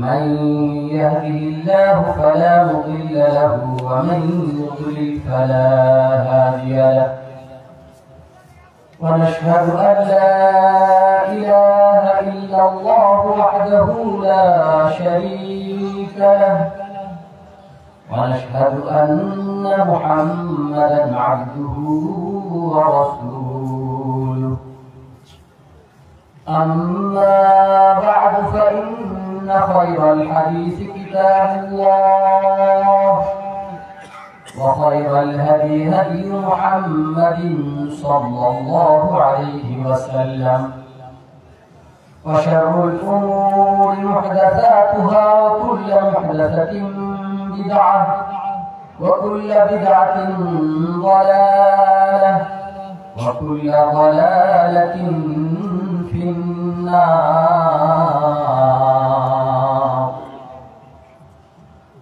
من يهده الله فلا مضل له ومن يضلل فلا هادي له ونشهد أن لا إله إلا الله وحده لا شريك له ونشهد أن محمدا عبده ورسوله أما بعد فإن خير الحديث كتاب الله وخير الهدي هدي محمد صلى الله عليه وسلم وشر الأمور محدثاتها وكل محدثة بدعة وكل بدعة ضلالة وكل ضلالة في النار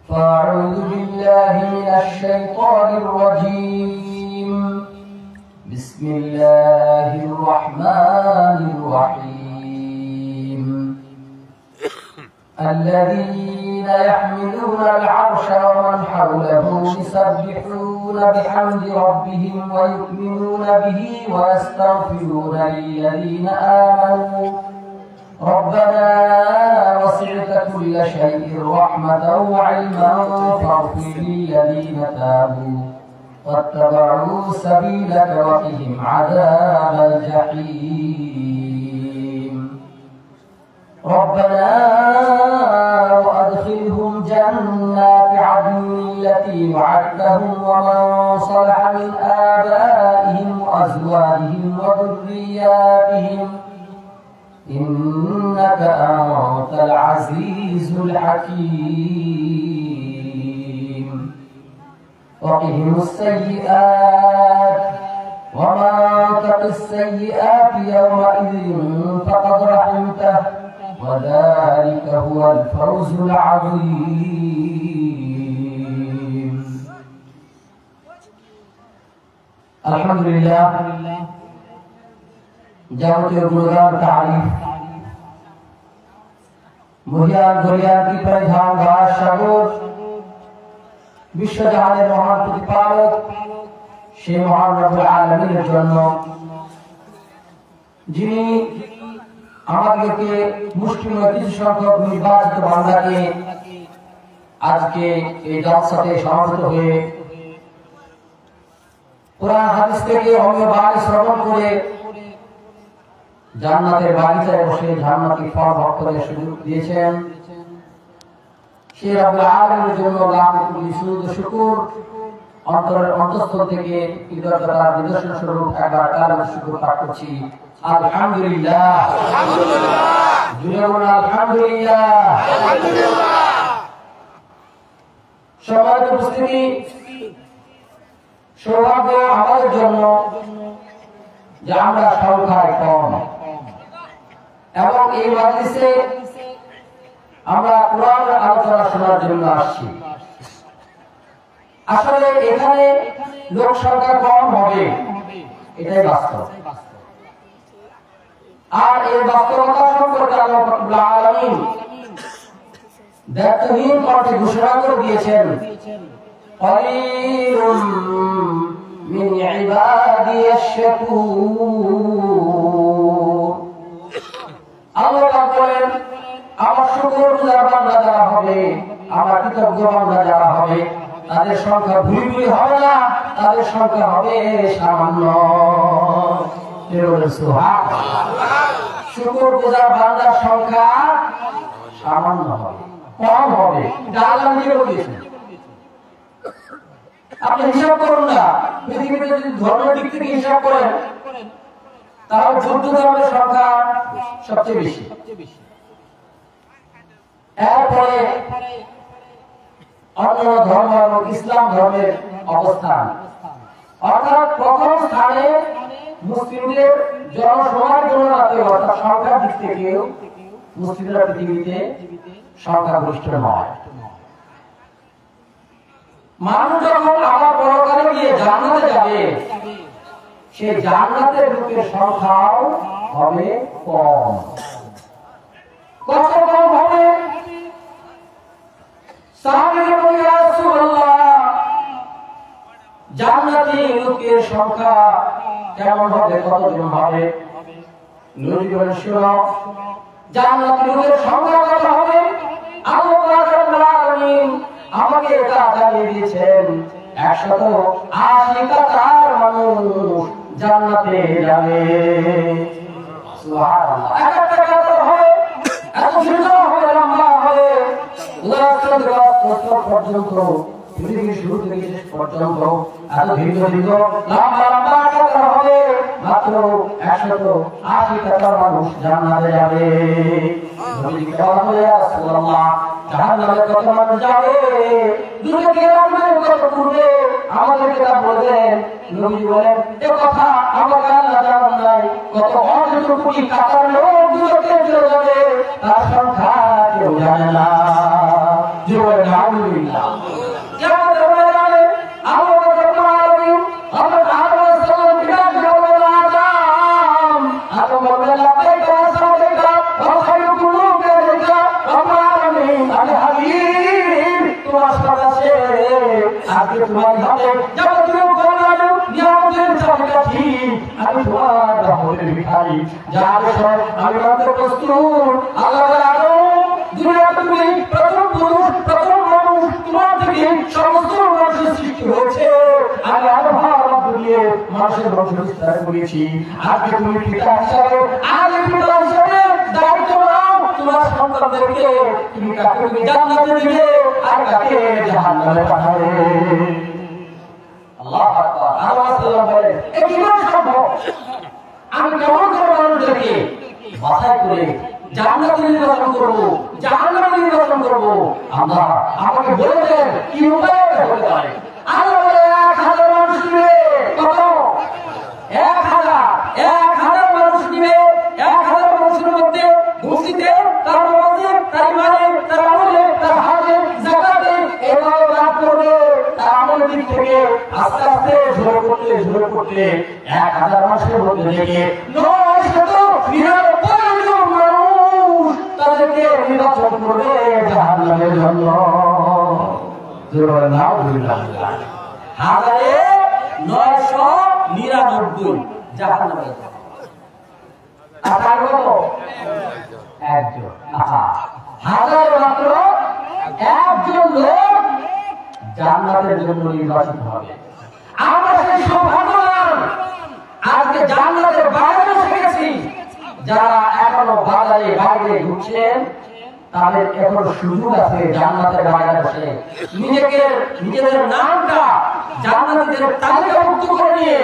فأعوذ بالله من الشيطان الرجيم بسم الله الرحمن الرحيم الذين يحملون العرش ومن حوله يسبحون بحمد ربهم ويؤمنون به ويستغفرون للذين آمنوا ربنا وسعت كل شيء رحمة وعلما فاغفر للذين تابوا واتبعوا سبيلك وقهم عذاب الجحيم ربنا وأدخلهم جنات عدن التي وعدتهم ومن صلح من آبائهم وأزواجهم وذرياتهم إنك أنت العزيز الحكيم وقهم السيئات ومن تق السيئات يومئذ فقد رحمته وذلك هو الفوز العظيم الحمد لله যাবতীয় গুণগান তারিফ মহিয়ান দরিয়ার কি প্রধান ঘাস সাগর বিশ্বজাহানের মহান প্রতিপালক সেই মহান রব্বুল আলামিনের জন্য যিনি আমাদেরকে মুসলিমের কিছু সংখ্যক নির্বাচিত বান্দাকে আজকে এই জলসাতে সমবেত হয়ে কোরআন হাদিস থেকে অমীয় বাণী শ্রবণ করে জান্নাতের বাগিচায় বসে জান্নাতি ফল ভোগ করার সুযোগ দিয়েছেন সেই রব্বুল আলামিনের জন্য লাখ কোটি সুজুদ শুকর অন্তরের অন্তঃস্থল থেকে কৃতজ্ঞতার নিদর্শন স্বরূপ একবার কালেমার শুকর পাঠ করছি আলহামদুলিল্লাহ আলহামদুলিল্লাহ জুড়ে বলুন আলহামদুলিল্লাহ আলহামদুলিল্লাহ সম্মানিত উপস্থিতি সৌভাগ্য আমাদের জন্য যে আমরা সংখ্যায় কম এবং এই মাজলিসে আমরা কোরআনের আলোচনা শোনার জন্য আসছি আসলে এখানে লোক সংখ্যা কম হবে এটাই বাস্তব আর এই বাস্তবতা সম্পর্কে আল্লাহ রাব্বুল আলামিন দায়িত্বহীন কণ্ঠে ঘোষণা করে দিয়েছেন قليل من عبادي الشكور আল্লাহ বলেন আমার শুকরগুজার বান্দা যারা হবে আমার কৃতজ্ঞ বান্দা যারা হবে তাদের সংখ্যা ভুরি ভুরি হবে না তাদের সংখ্যা হবে সামান্য শুকরগুজার বান্দার সংখ্যা সামান্য হবে কম হবে আল্লাহ নিজে বলেছেন আপনি হিসাব করুন না পৃথিবীতে যদি ধর্মের দিক থেকে হিসাব করেন তাহলে যুদ্ধ ধর্মের সংখ্যা সবচেয়ে বেশি এরপরে অন্য ধর্ম এবং ইসলাম ধর্মের অবস্থান অর্থাৎ প্রথম স্থানে মুসলিমদের জনসংখ্যার গণনাতে অর্থাৎ সংখ্যার দিক থেকেও মুসলিমরা পৃথিবীতে সংখ্যাগরিষ্ঠ নয় মানুষ যখন আমার পরকালে গিয়ে জান্নাতে যাবে সেই জান্নাতের লোকের সংখ্যাও হবে কম কত কম হবে লোকের সংখ্যা কেমন হবে, কতজন হবে? নবী বলেন, শুনো, জান্নাতি লোকের সংখ্যা কত হবে? আল্লাহ রাব্বুল আলামিন আমাকে এটা জানিয়ে দিয়েছেন, 180,000 মানুষ জান্নাতে যাবে। সুবহানাল্লাহ। একটা কত হবে? এত সুন্দর হবে, লম্বা হবে, পর্যন্ত পৃথিবীর শুরু থেকে শেষ পর্যন্ত এত দীর্ঘ দীর্ঘ লম্বা লম্বা আকার হবে। মাত্র 180,000 মানুষ জান্নাতে যাবে। নবীজি বলেন, ইয়া রাসূলুল্লাহ, জাহান্নামে কত মানুষ যাবে? দুনিয়া থেকে কত পূর্বে আমাদেরকে তা বলবেন। নবীজি বলেন, এই কথা আমার আল্লাহ জানেন নাই, কত অযুত কোটি কাতার লোক দুনিয়াতে চলে যাবে, তার সংখ্যা কেউ জানে না। জীবনে আলহামদুলিল্লাহ। কেমন হবে জানে? আল্লাহ রাব্বুল আলামিন হযরত আদম আলাইহিস সালাম বিরাজ করলেন, আদম বললেন, লাব্বাইকা ওয়া সাদাইকা ওয়া খায়রুকুম কাযালিকা রাব্বুল আলামিন। আমি হাবিব, তোমার সাথে আজকে তোমার হাতে যাবতীয় কল্যাণ নিয়ামতের চাবিকাঠি, আমি তোমার রহমতের ভিখারি, যার সব আমি মাত্র প্রস্তুত। আল্লাহ আদম, দুনিয়া তুমি প্রথম পুরুষ, প্রথম মানুষ, তোমার থেকে সমস্ত মানুষের সৃষ্টি হয়েছে। আমি আদম দিয়ে মানুষের বংশ বিস্তার করেছি। আজকে তুমি পিতা হিসাবে, আগে পিতা হিসাবে দায়িত্ব নাও, তোমার সন্তানদেরকে তুমি কাকে তুমি জান্নাতে দিবে আর কাকে জাহান্নামে পাঠাবে। আল্লাহু আকবার। আল্লাহ সাল্লাল্লাহু আলাইহি বলেন, এই কিভাবে সম্ভব? আমি কেমন করে মানুষদেরকে বাছাই করে জান্নাতে নির্বাচন করবো, জাহান্নামে নির্বাচন করবো? আল্লাহ আমাকে বলে দেন কি উপায় হতে পারে। আল্লাহ বলে, 1,000 মানুষ নিবে। কত? 1,000 মানুষ নিবে। 1,000 মানুষের মধ্যে মসজিদে, তার নামাজে, তার ইমানে, তার আমলে, তার হজে, যাকাতে এভাবে লাভ করবে। তার আমলের দিক থেকে আস্তে আস্তে ঝরে পড়তে 1,000 মাসের মধ্যে থেকে 999 জন মানুষ তাদেরকে নির্বাচন করবে জাহান্নামের জন্য। জোরে নাউজুবিল্লাহ। 999 জাহান্নামে যাবে। আর কত? একজন। হাজার মাত্র একজন লোক জান্নাতের জন্য নির্বাচিত হবে। আমরা সেই সৌভাগ্যবান, আজকে জান্নাতের বাইরে বসে গেছি। যারা এখনো বাজারে বাইরে ঘুরছেন, তাদের এখনো সুযোগ আছে জান্নাতের বাইরে বসে নিজেদের নামটা জান্নাতীদের তালিকাভুক্ত করে নিয়ে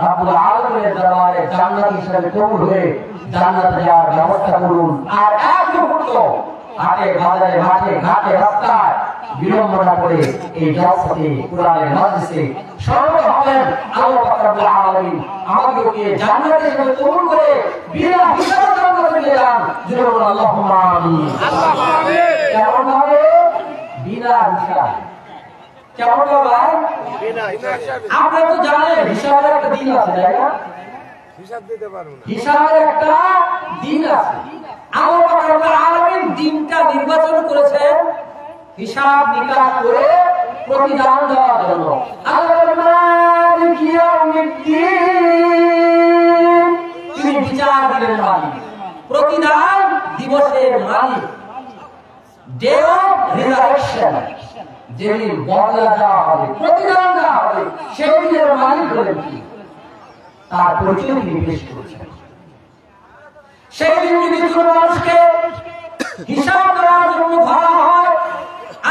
রাব্বুল আলামিনের দরবারে জান্নাতি হিসেবে কবুল হয়ে জান্নাতে যাওয়ার ব্যবস্থা করুন। আর এক মুহূর্ত হাটে বাজারে, মাঠে ঘাটে, রাস্তায় বিলম্ব না করে এই জলসাতে কোরআনের মজলিসে সমবেত হবেন। আল্লাহ পাক রব্বুল আলামিন আমাদেরকে জান্নাতে হিসেবে কবুল করে বিনা হিসাবে জান্নাতে নিয়ে যান। জোরে বলুন আল্লাহুম্মা আমিন। আল্লাহুম্মা আমিন। কেমন হবে? বিনা হিসাবে। কেমন হবে? বিনা হিসাবে। আপনারা তো জানেন হিসাবের একটা দিন আছে, তাই না? হিসাব দিতে পারবো না, হিসাবের একটা দিন আছে। আল্লাহ পাক রব্বুল আলামিন দিনটা নির্বাচন করেছেন হিসাব নিকাশ করে প্রতিদান দেওয়ার জন্য। আল্লাহ মালিক ইয়াউমিদ্দিন, তিনি বিচার দিবেন মালিক, প্রতিদান দিবসের মালিক, ডে অফ রিজারেকশন, যেদিন বদলা দেওয়া হবে, প্রতিদান দেওয়া হবে, সেই দিনের মালিক হলেন কি? তার পরিচয় তিনি পেশ করেছেন। সেই দিন যদি কোনো মানুষকে হিসাব দেওয়ার জন্য ধরা হয়,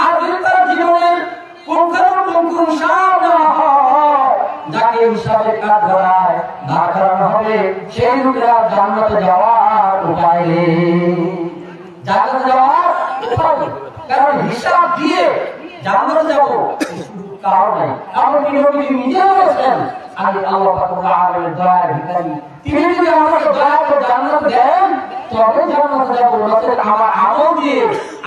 আর যদি তার জীবনের পুঙ্খানুপুঙ্খ হিসাব দেওয়া হয়, যাকে হিসাবের কাজ ধরায় না করানো হবে, সেই লোকেরা জান্নাতে যাওয়ার উপায় নেই। জান্নাতে যাওয়ার উপায় নেই, কারণ হিসাব দিয়ে জান্নাতে যাবো কারণ নাই। এমনকি নবী নিজেও বলেছেন, আমি আল্লাহ পাক রব্বুল আলামিনের দয়ার ভিখারি, তিনি যদি আমাকে দয়া করে জান্নাত দেন তবে জান্নাতে যাবো, নচেৎ আমার আমল দিয়ে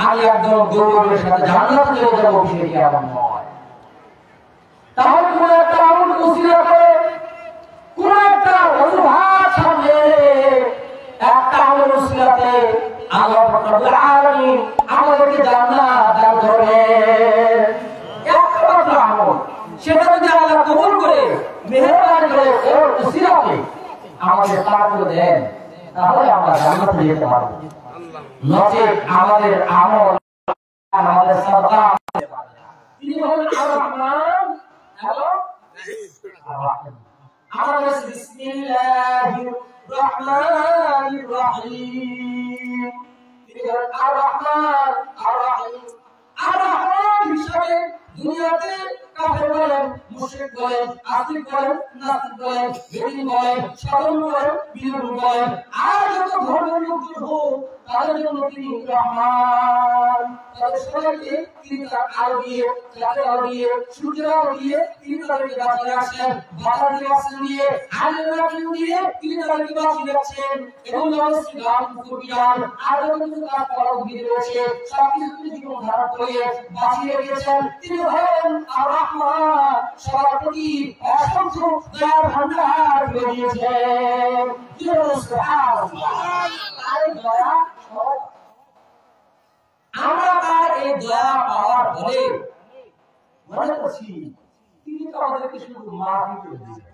আমি একদম গৌরবের সাথে জান্নাতে চলে যাবো, সেটি এমন নয়। তাহলে কোন একটা আমল উসিলা করে, কোন একটা অজুহাত সামনে একটা আমল উসিলাতে আল্লাহ পাক রব্বুল আলামিন আমাদেরকে জান্নাত দান করবেন। একটা আমল সেটা যদি আল্লাহ কবুল করে মেহেরবানি ওসিলাতে আমাদের পার করে দেন, তাহলে আমরা জান্নাতে যেতে পারব। নচেত আমাদের আমল, আমাদের সাদকা, তিনি হলেন আর রহমান এবং আর রহিম। আমরা বলছি বিসমিল্লাহির রহমানির রহিম। তিনি হলেন আর রহমান আর রহিম। আর রহমান হিসেবে দুনিয়াতে কাফের বলেন, মুশরিক বলেন, আস্তিক বলেন, নাস্তিক বলেন, বেঈমান বলেন, সাধারণ বলেন, বিরোধী বলেন, আর যত ধর্মের লোকজন হোক তাদের জন্য তিনি রহমান। তাদের সবাইকে তিনি তার আলো দিয়ে, চাঁদের আলো দিয়ে, সূর্যের আলো দিয়ে তিনি তাদেরকে বাঁচিয়ে রাখছেন, বাতাস দিয়ে বাঁচিয়ে দিয়ে, আলোর আলো দিয়ে তিনি তাদেরকে বাঁচিয়ে রাখছেন। এবং অবশ্যই গান কবিগান আর কিছু কাজ করা দিয়ে রয়েছে, সবকিছু তিনি জীবন ধারণ করে বাঁচিয়ে রেখেছেন। তিনি হলেন আর রহমান, সবার প্রতি অসংখ্য দয়ার ভান্ডার করে দিয়েছেন। আমরা তার এই দয়া পাওয়ার ফলে মনে করছি তিনি তো আমাদেরকে শুধু মাফি করে দিলেন,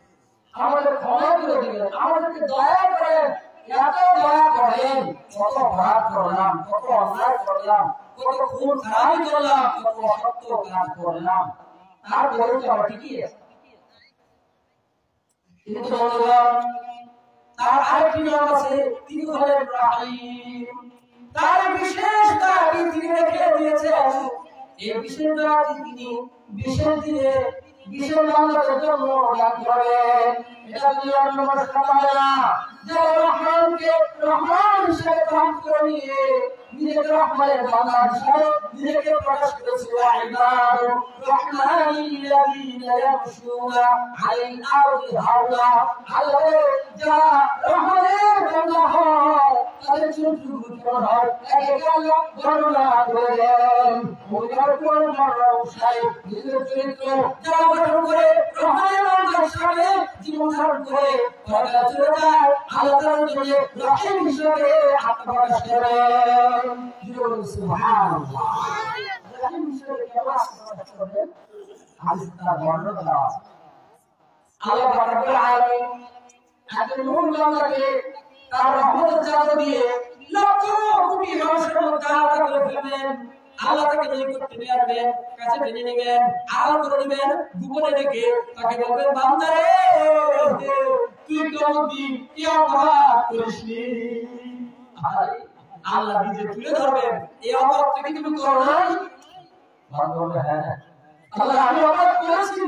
আমাদের ক্ষমা করে দিলেন, আমাদেরকে দয়া করেন, এত দয়া করেন। কত অপরাধ করলাম, কত অন্যায় করলাম, কত খুন খারাপি করলাম, কত অসত্য কাজ করলাম, তারপরে তো আমরা ঠিকই আছে। কিন্তু বললাম তার আরেকটি নাম আছে, তিনি হলেন রহিম। তার বিশেষ দাবি তিনি রেখে দিয়েছেন। এই বিশেষ দাবি তিনি বিশেষ দিনে বিশেষ বান্দাদের জন্য দান করেন। এটা যদি অন্য মানুষ পারে না, যে রহমানকে রহমান হিসেবে গ্রহণ করে নিয়ে নিজেকে রহমানের বান্দা হিসেবে নিজেকে প্রকাশ করেছে। ইবাদু রহমানিল্লাযীনা ইয়ামশুনা আলাল আরদি হাওলা। আল্লাহ যারা রহমানের বান্দা হয় তাদের চরিত্র হয়, একে আল্লাহ বর্ণনা করেন। ওইটার কোন মর্যাদা নিজের চরিত্র যারা গঠন করে রহমানের বান্দা হিসেবে জীবন ধারণ করে তারা চলে যায় আল্লাহ তাআলার জন্য রহিম হিসেবে আত্মপ্রকাশ করেন। সুবহানাল্লাহ। রহিম হিসেবে কেমন আত্মপ্রকাশ করবেন? হাদিসটা বর্ণনা দেওয়া আছে। আল্লাহ রাব্বুল আলামিন একজন মুমিন বান্দাকে তার রহমতের জাদু দিয়ে লক্ষ কোটি মানুষের মধ্যে আলাদা করে ফেলবেন। আল্লাহ তাকে তৈরি করতে পারবেন, কাছে টেনে নেবেন, আড়াল করে দিবেন, গোপনে রেখে তাকে বলবেন, বান্দারে তুই কোনদিন কি অপরাধ করিসনি? আল্লাহ নিজে তুলে ধরবেন, এই অপরাধ থেকে তুমি করো নাই? বান্দা বলবে, হ্যাঁ আল্লাহ আমি অপরাধ করেছি।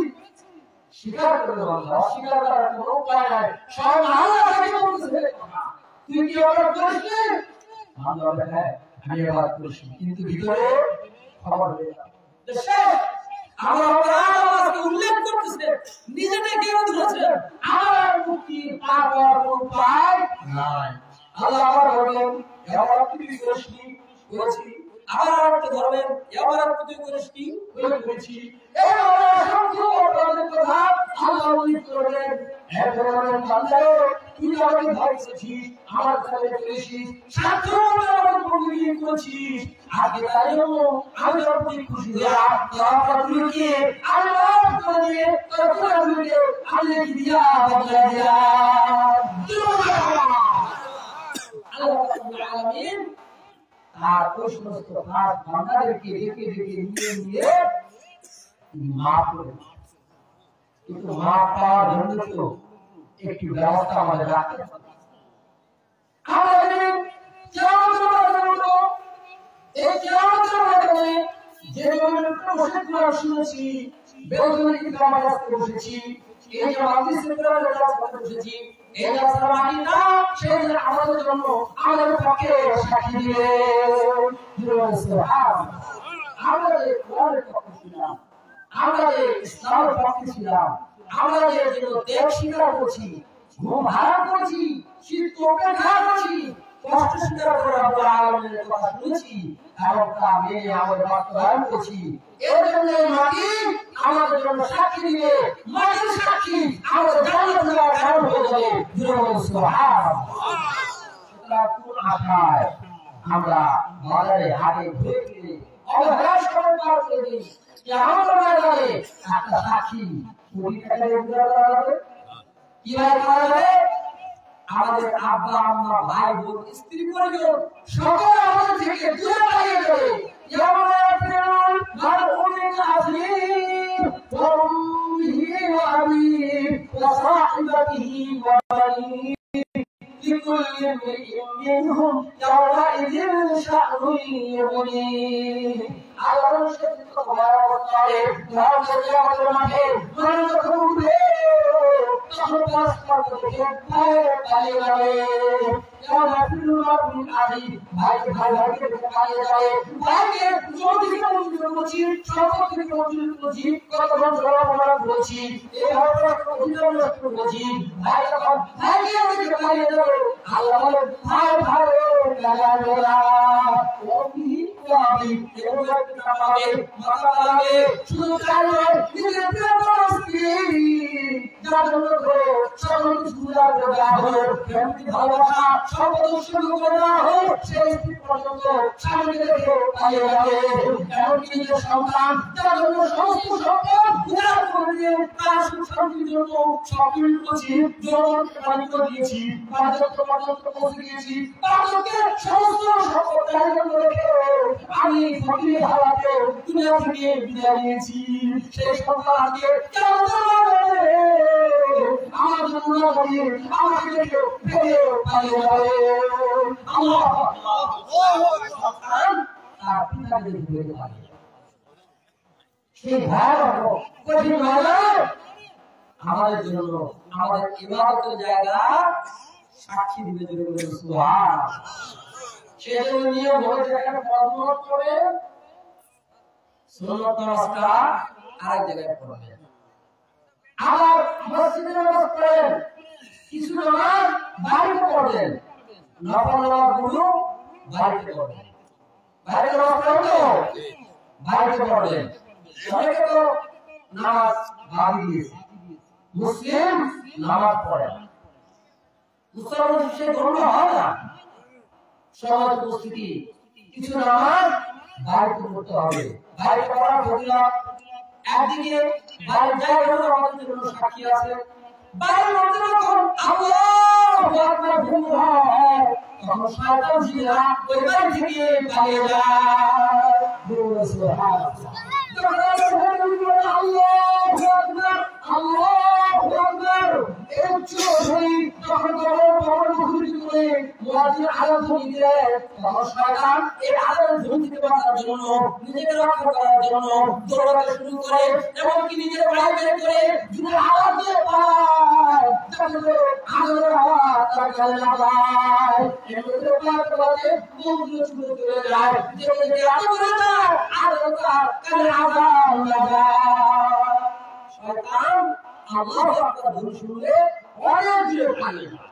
স্বীকার করে বান্দা, অস্বীকার করার কোনো উপায় নাই, সব আল্লাহ তাকে বলতেছে তুই কি অপরাধ করিসনি? বান্দা বলবে, হ্যাঁ আমি অপরাধ করেছি, কিন্তু ভিতরে খবর হয়ে যায় আমার অপরাধ আমাকে উল্লেখ করতেছে, নিজেকে কেন ধরেছেন, আমার মুক্তি পাওয়ার কোনো উপায় নাই। আল্লাহ আবার বললেন, অপরাধ তুই করিসনি, করেছি। আবার একটা ধরবেন, অপরাধ তুই করিসনি, করেছি। এই অসংখ্য অপরাধের কথা আল্লাহ উল্লেখ করলেন। এরপর বললেন, বান্দারে তুই আমাকে ভয় করেছিস, আমার কাছে চলেছিস, সাধারণ আমার বন্ধুকে করেছিস, আজকে তাই জন্য আমি তোর প্রতি খুশি হইয়া তোর তুইকে আল্লাহ করে দিয়ে তোর পুরাণকে আমি দিয়া বদলে দিলাম। আল্লাহ রাব্বুল আলামিন তার ওই সমস্ত খাস বান্দাদেরকে ডেকে ডেকে নিয়ে মাফ করে, কিন্তু মাফ পাওয়ার জন্য তো একটি ব্যবস্থা আমাদের রাখতে হবে। আমাদের এই কিয়ামতের ময়দানে যে মানুষটা বসে কোরআন শুনেছি, বেদুনের কিতাব আমার কাছে বসেছি, এই যে হাদিস কোরআনের কাছে বসেছি, এই আসমানি না সেই আমাদের জন্য আমাদের পক্ষে সাক্ষী দিয়ে সুবহানাল্লাহ। আমরা যে কোরআনের পক্ষে ছিলাম, আমরা যে ইসলামের পক্ষে ছিলাম, আমরা যে দেব স্বীকার করছি, ঘুম হারাম করছি, শীত উপেক্ষা করছি, কষ্ট স্বীকার করে রব্বুল আলামিনের কথা শুনেছি এবং তা মেনে আমাদের বাস্তবায়ন করছি, এর জন্য মাটি আমাদের জন্য সাক্ষী দিবে, মাটির সাক্ষী আমাদের জান্নাত যাওয়ার কারণ হয়ে যাবে। সুবহানাল্লাহ। সুতরাং কোন আশায় আমরা বাজারে হাটে ঘুরে ফিরে অবহেলার সময় পার করে দিই যে আমার বাজারে একটা সাক্ষী কোটি টাকা রোজগার করা যাবে, কিভাবে করা যাবে? আমাদের আব্বা আম্মা ভাই বোন স্ত্রী পরিজন সকল আমাদের থেকে দূরে পালিয়ে যাবে। ইয়ামাতুল মারউমিন আযীম ওয়া উম্মিহি ওয়া আবিহি ওয়া সাহিবাতিহি ওয়া বানিহি লিকুল্লি ইমরিইন মিনহুম ইয়াওমাইযিন শা'নুন ইউগনিহ। আল্লাহর সাথে তো ভয়াবহ করে নামাজের কিয়ামতের মাঠে মানুষ যখন উঠবে তখন পরস্পর থেকে পালিয়ে যাবে। ইয়ামাতুল মারউমিন আযীম ভাই ভাইকে পালিয়ে যাবে। ভাইকে জমি থেকে মঞ্জুর করেছি, সম্পত্তি থেকে মঞ্জুর করেছি, কত বছর আমরা করেছি, এই হয়তো অধিকার নষ্ট করেছি। ভাই যখন ভাইকে থেকে পালিয়ে যাবে আল্লাহ বলে ভাই ভাই লাগাবে না ওমি ওয়াবি এরকম একটা পাবে মাথা পাবে শুধু চাইলে নিজের প্রিয় স্ত্রী যার জন্য করে সকল কিছু পূজা করে দেওয়া হলো, প্রেমকে ভালোবাসা সকল শুরু করে দেওয়া হলো, সেই স্ত্রী পর্যন্ত সামনে রেখে পালিয়ে যাবে। এমনকি নিজের সন্তান যার জন্য সমস্ত সম্পদ উজাড় করে দিয়ে তার সুখ শান্তির জন্য সকল করছি, জনগণকে পানি করে দিয়েছি, পর্যন্ত পৌঁছে দিয়েছি, তাদেরকে সমস্ত সম্পদ তালিকা করে রেখে আমি ফকির হালাতে দুনিয়া থেকে বিদায় নিয়েছি। সেই সন্তানকে কেমন আমার জন্য বলিয়ে আমাকে রেখে ফেলে পালিয়ে যাবে। আল্লাহু আকবার। তার পিতাকে ফেলে পালিয়ে যাবে। সেই ভয়াবহ কঠিন বেলা আমাদের জন্য আমাদের ইবাদতের জায়গা সাক্ষী দিবে জুড়ে বলে সুবহান। সেজন্য নিয়ম হয়েছে এখানে ফরজ করে সুন্নাত নামাজটা আরেক জায়গায় পড়বে। আবার মসজিদে নামাজ পড়েন, কিছু নামাজ বাড়িতে পড়বেন, নফল নামাজগুলো বাড়িতে পড়বেন। বাড়িতে নামাজ পড়বেন, বাড়িতে পড়বেন। অনেকে তো নামাজ বাদ দিয়েছে, মুসলিম নামাজ পড়ে না, মুসলমান সে ধর্ম হয় না। সমাজ উপস্থিতি কিছু নামাজ বাড়িতে পড়তে হবে। বাড়িতে পড়ার ফজিলত একদিকে বাড়ির জায়গাগুলো আমাদের জন্য সাক্ষী আছে। বাড়ির মধ্যে যখন আল্লাহু আকবার বলতে হয় তখন শয়তান জিনেরা ওই বাড়ি থেকে পালিয়ে যায়। সুবহানাল্লাহ। যখন আল্লাহু আকবার আল্লাহু আকবার এই উচ্চ ধ্বনি যখন বড় মুখরিত করে মুয়াজ্জিন আযান দিলে তখন শয়তান এই আযানের ধ্বনি থেকে বাঁচার জন্য নিজেকে রক্ষা করার জন্য দৌড়াতে শুরু করে, এমনকি নিজের বাইরে বের করে যদি আওয়াজ দিয়ে পায় তাহলে আযানের আওয়াজ তার কানে না যায়। এমনি করে বাজে মুখগুলো ছুটে চলে যায়, যেখানে আলো করে যায় আর তার কানে আযান না যায়। শয়তান আল্লাহু আকবার ধ্বনি শুনলে অনেক দূরে পালিয়ে যায়।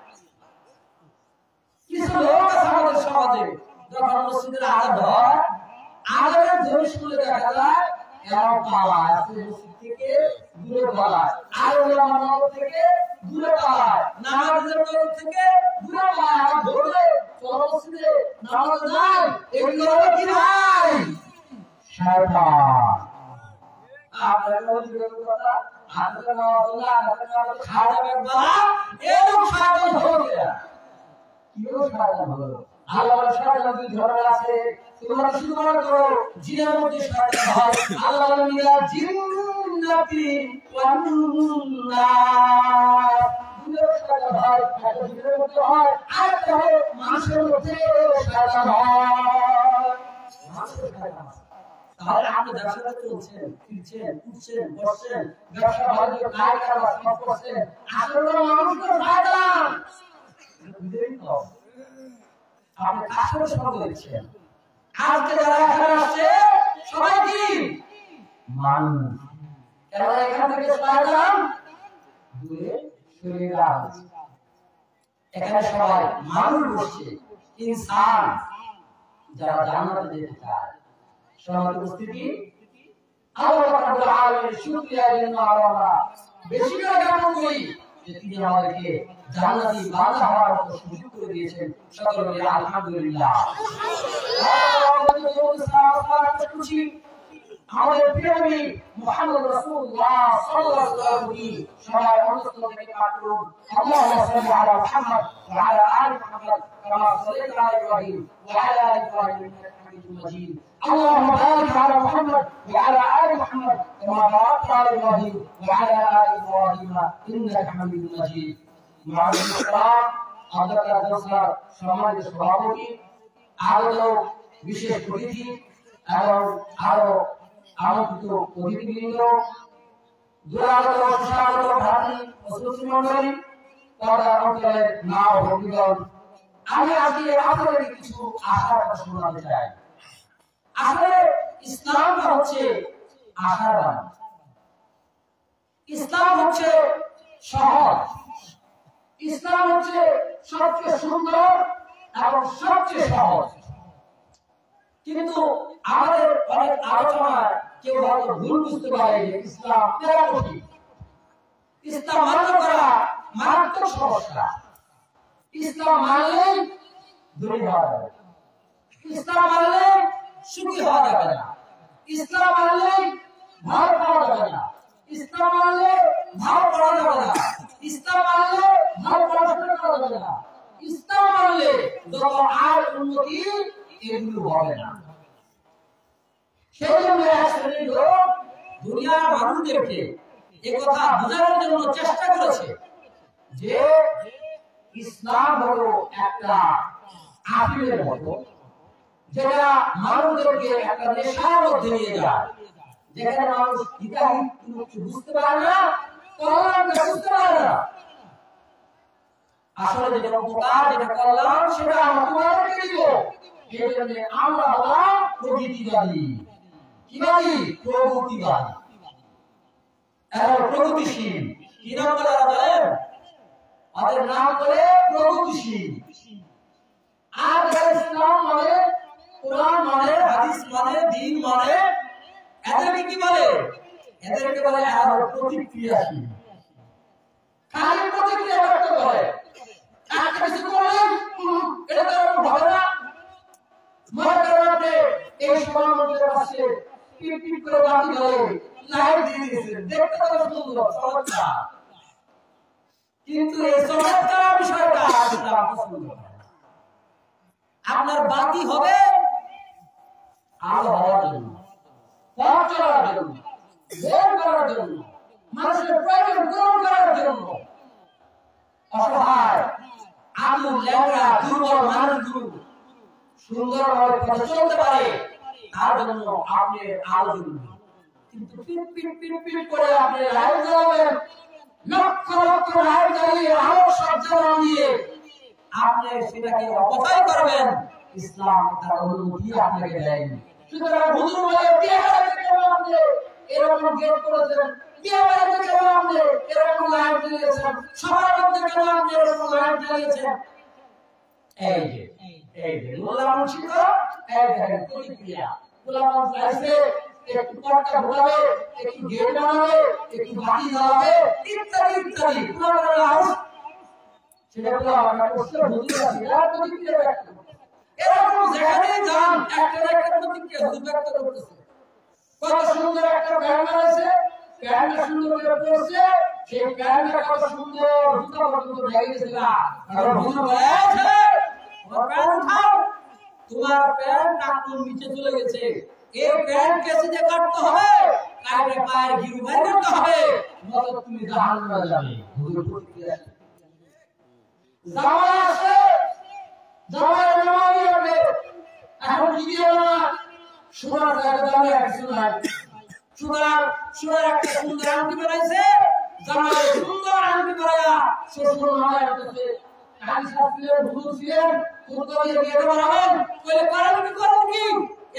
কিছু লোক আছে আমাদের সমাজে, যখন মসজিদের আযান হয় আযানের ধ্বনি শুনলে দেখা যায় এরা পালায়, মসজিদ থেকে দূরে পালায়, আর ওলামার থেকে দূরে পালায়, নামাজের তরফ থেকে দূরে পালায়। আর ধরলে চলো মসজিদে নামাজ নাই, এগুলো হলো কি নাই? শয়তান। আপনার কথা হাতে নামাজ না, হাতে নামাজ খাওয়া যাবে না, এরকম শয়তান ধরবে না। কিরকম শয়তান হলো? আল্লাহর শয়তান দুই ধরনের আছে। তোমরা শুধু মনে করো জিনের মধ্যে শয়তান হয়। আল্লাহ বলেন ইলা জিন্নাতি ওয়ান নাস। জিনের শয়তান হয়, একটা জিনের মধ্যে হয়, আরেকটা হয় মানুষের মধ্যে শয়তান হয়। মানুষের শয়তান। তাহলে আপনি ব্যবসা করছেন, ফিরছেন, উঠছেন, বসছেন, ব্যবসা ভালো কাজ কারবার সব করছেন, আসলে মানুষের শয়তান। বুঝলেন তো? আপনি আসলে সব দেখছেন। আজকে যারা এখানে আসছে সবাই কি মানুষ? এরা এখান থেকে শয়তান দূরে সরে গেছে। এখানে সবাই মানুষ বসছে, ইনসান যারা জান্নাতে যেতে চায়। সমাজ উপস্থিতি আল্লাহ রাব্বুল আলামিনের শুকরিয়ার জন্য আমরা বেশি করে জ্ঞাপন করি যে তিনি আমাদেরকে জান্নাতি বান্দা হওয়ার মতো সুযোগ করে দিয়েছেন। সকলে বলি আলহামদুলিল্লাহ। আমাদের প্রিয়নবী মুহাম্মদ রাসূলুল্লাহ সাল্লাল্লাহু আলাইহি সবাই অনুষ্ঠিত থেকে পাঠ করুন। আল্লাহুম্মা সাল্লি আলা মুহাম্মদ ওয়া আলা আলি মুহাম্মদ কামা সাল্লাইতা আলা ইব্রাহিম ওয়া আলা আলি ইব্রাহিম ইন্নাকা হামিদুম মাজিদ। আল্লাহুম্মা বারিক আলা মুহাম্মদ ওয়া আলা আলি মুহাম্মদ কামা বারাকতা আলা ইব্রাহিম ওয়া আলা আলি ইব্রাহিম ইন্নাকা হামিদুম মাজিদ। মুআজ্জিজ ইসলাম আদরকার জলসার সম্মানিত সভাপতি, আগত বিশেষ অতিথি এবং আরো আমন্ত্রিত অতিথিবৃন্দ, দূরাগত সুস্বাগত ভারতী অতিথি মণ্ডলী, পর্দার অঞ্চলের মা ও ভগ্নীগণ, আমি আজকে আপনাদের কিছু আশার কথা শোনাতে চাই। আসলে ইসলামটা হচ্ছে আশার বাণী। ইসলাম হচ্ছে সহজ, ইসলাম হচ্ছে সবচেয়ে সুন্দর এবং সবচেয়ে সহজ। কিন্তু আমাদের অনেক আলোচনায় কেউ হয়তো ভুল বুঝতে পারে যে ইসলাম তেরা কঠিন, ইসলাম মান্য করা মারাত্মক সমস্যা, ইসলাম মানলেই ধনী হওয়া যাবে, ইসলাম মানলে সুখী হওয়া যাবে না, ইসলাম মানলে ভালো পাওয়া যাবে না, ইসলাম মানলে ভালো পড়া যাবে না, ইসলাম মানলে ভালো পড়াশোনা করা যাবে না, ইসলাম মানলে যত আর উন্নতি এগুলো হবে না। সেই জন্য এক শ্রেণীর লোক দুনিয়ার মানুষদেরকে একথা বোঝানোর জন্য চেষ্টা করেছে যে ইসলাম হলো একটা আফিমের মতো, যেটা মানুষদেরকে একটা নেশার মধ্যে নিয়ে যায়, যেখানে মানুষ হিতাহিত কিছু বুঝতে পারে না, কল্যাণকে বুঝতে পারে না। আসলে যেটা উপকার, যেটা কল্যাণ, সেটা আমরা তোমাদেরকে দিব। এই জন্য আমরা হলাম প্রগতিবাদী। কি বাদী? প্রগতিবাদী এবং প্রগতিশীল। কি নাম বলে জানেন? আমাদের নাম বলে প্রগতিশীল। আর ইসলাম মানে, কোরআন মানে, হাদিস মানে, দ্বীন মানে, এদেরকে কি বলে? এদেরকে বলে আরো প্রতিক্রিয়াশীল। খালি প্রতিক্রিয়া ব্যক্ত করে, একটা কিছু করলেন এটা তো হবে না, মনে করেন এই সমাজের পাশে টিপ টিপ করে বাতি ধরে লাইট দিয়ে দিয়েছেন, দেখতে কত সুন্দর চমৎকার, কিন্তু এই চমৎকার বিষয়টা ইসলাম পছন্দ করে না। আপনার বাতি হবে আলো হওয়ার জন্য, পথ চলার জন্য, বের করার জন্য, মানুষের প্রয়োজন পূরণ করার জন্য। অসহায়, আবু ল্যাংড়া, দুর্বল মানুষগুলো সুন্দরভাবে পথে চলতে পারে, তার জন্য আপনি আলো দিবেন। কিন্তু পিট পিট পিট পিট করে আপনি লাইট জ্বালাবেন, লক্ষ লক্ষ লাইট জ্বালিয়ে আলো সজ্জা দিয়ে আপনি সেটাকে অপচয় করবেন। ইসলাম তার অনুমতি আপনাকে দেয়নি। সুতরাং হুজুর বলে বিয়ে বাড়িতে কেন আপনি এরকম গেট করেছেন, বিয়ে বাড়িতে কেন আপনি এরকম লাইট জ্বালিয়েছেন, সবার মধ্যে কেন আপনি এরকম লাইট জ্বালিয়েছেন? এই যে গোলাম ছিল, এই দেখেন প্রতিক্রিয়া। গোলাম আসলে একটু পটকা ঘোরাবে, একটু গেট বানাবে, একটু বাতি জ্বালাবে, ইত্যাদি ইত্যাদি। সেটা তো আমরা করতে হুজুর আছে, এরা প্রতিক্রিয়া ব্যক্ত করতে, এরকম যেখানে যান একটা একটা প্রতিক্রিয়া হুজুর ব্যক্ত করতেছে। কত সুন্দর একটা ব্যানার আছে, ব্যানারটা সুন্দর করে পড়ছে, সেই ব্যানারটা কত সুন্দর জুতা পর্যন্ত লাগিয়েছে না, আর হুজুর বলে তোমার প্যান্ট উঠাও, তোমার প্যান্ট টাকুর নিচে চলে গেছে, এই প্যান্ট কেসে যে কাটতে হবে, কাটে পায়ের গিরু বের করতে হবে, নয়তো তুমি জাহান্নামে যাবে। হুজুর প্রতিক্রিয়া জামাই আসে, জামাই জামাই হবে, এখন কি দিয়ে না সোনার জায়গা দামে কিছু নাই, সোনার একটা সুন্দর আংটি বানাইছে, জামাই সুন্দর আংটি বানায়া শ্বশুর মামায় করতেছে। কাজ ছিলেন, হুজুর ছিলেন, কুরবানি দিয়ে বানাবেন, কইলে পারেন কি করবেন কি?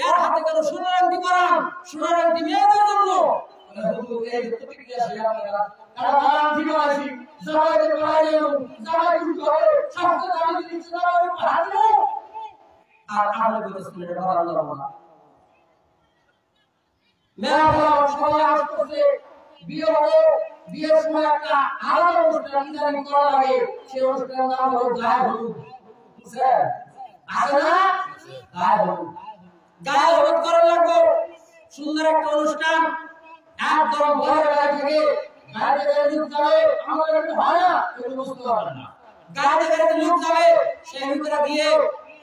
এর হাতে কেন সোনার আংটি করান, সোনার আংটি মেয়েদের জন্য। হুজুর এই প্রতিক্রিয়া শেয়ার করা, কারণ আংটি বানাইছি, জামাইদের বানাইলেন, জামাই খুশি হবে, সবচেয়ে দামি জিনিস জামাই বানাইলো, আর আমরা বলতেছিলেন এটা ভালো লাগলো না। মেলা বলা সবাই আসতেছে, বিয়ে হলো, বিয়ের সময় একটা আলাদা অনুষ্ঠান ইদানি করা লাগে, সেই অনুষ্ঠানের নাম হলো গায়ে হলুদ। বুঝছেন? আছে না? গায়ে হলুদ। গায়ে হলুদ করা লাগবে, সুন্দর একটা অনুষ্ঠান, একদম ঘরে গাড়ি থেকে গাড়িতে গাড়ি লোক যাবে, আমাদের একটু হয় না, এগুলো বুঝতে পারবেন না। গাড়িতে গাড়ি লোক যাবে, সেই ভিতরে গিয়ে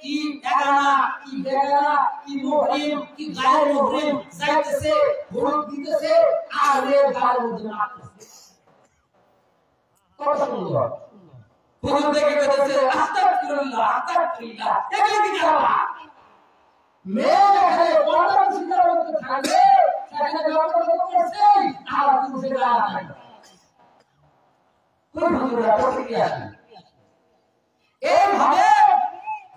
কি এগানা, কি বেগানা, কি মুহরিম, কি গায়ের মুহরিম যাইতেছে, ভোট দিতেছে, আর রে গায়ের মধ্যে নাচতেছে। কত সুন্দর! হুজুর দেখে বলতেছে আস্তাগফিরুল্লাহ, আস্তাগফিরুল্লাহ, এগুলো কি খারাপ? মেয়ে দেখে পর্দা শিকার হতে থাকবে, সেখানে ব্যবহার করছে, আর পুরুষের গায়ে থাকে। কোন হুজুররা প্রতিক্রিয়া আসে? এইভাবে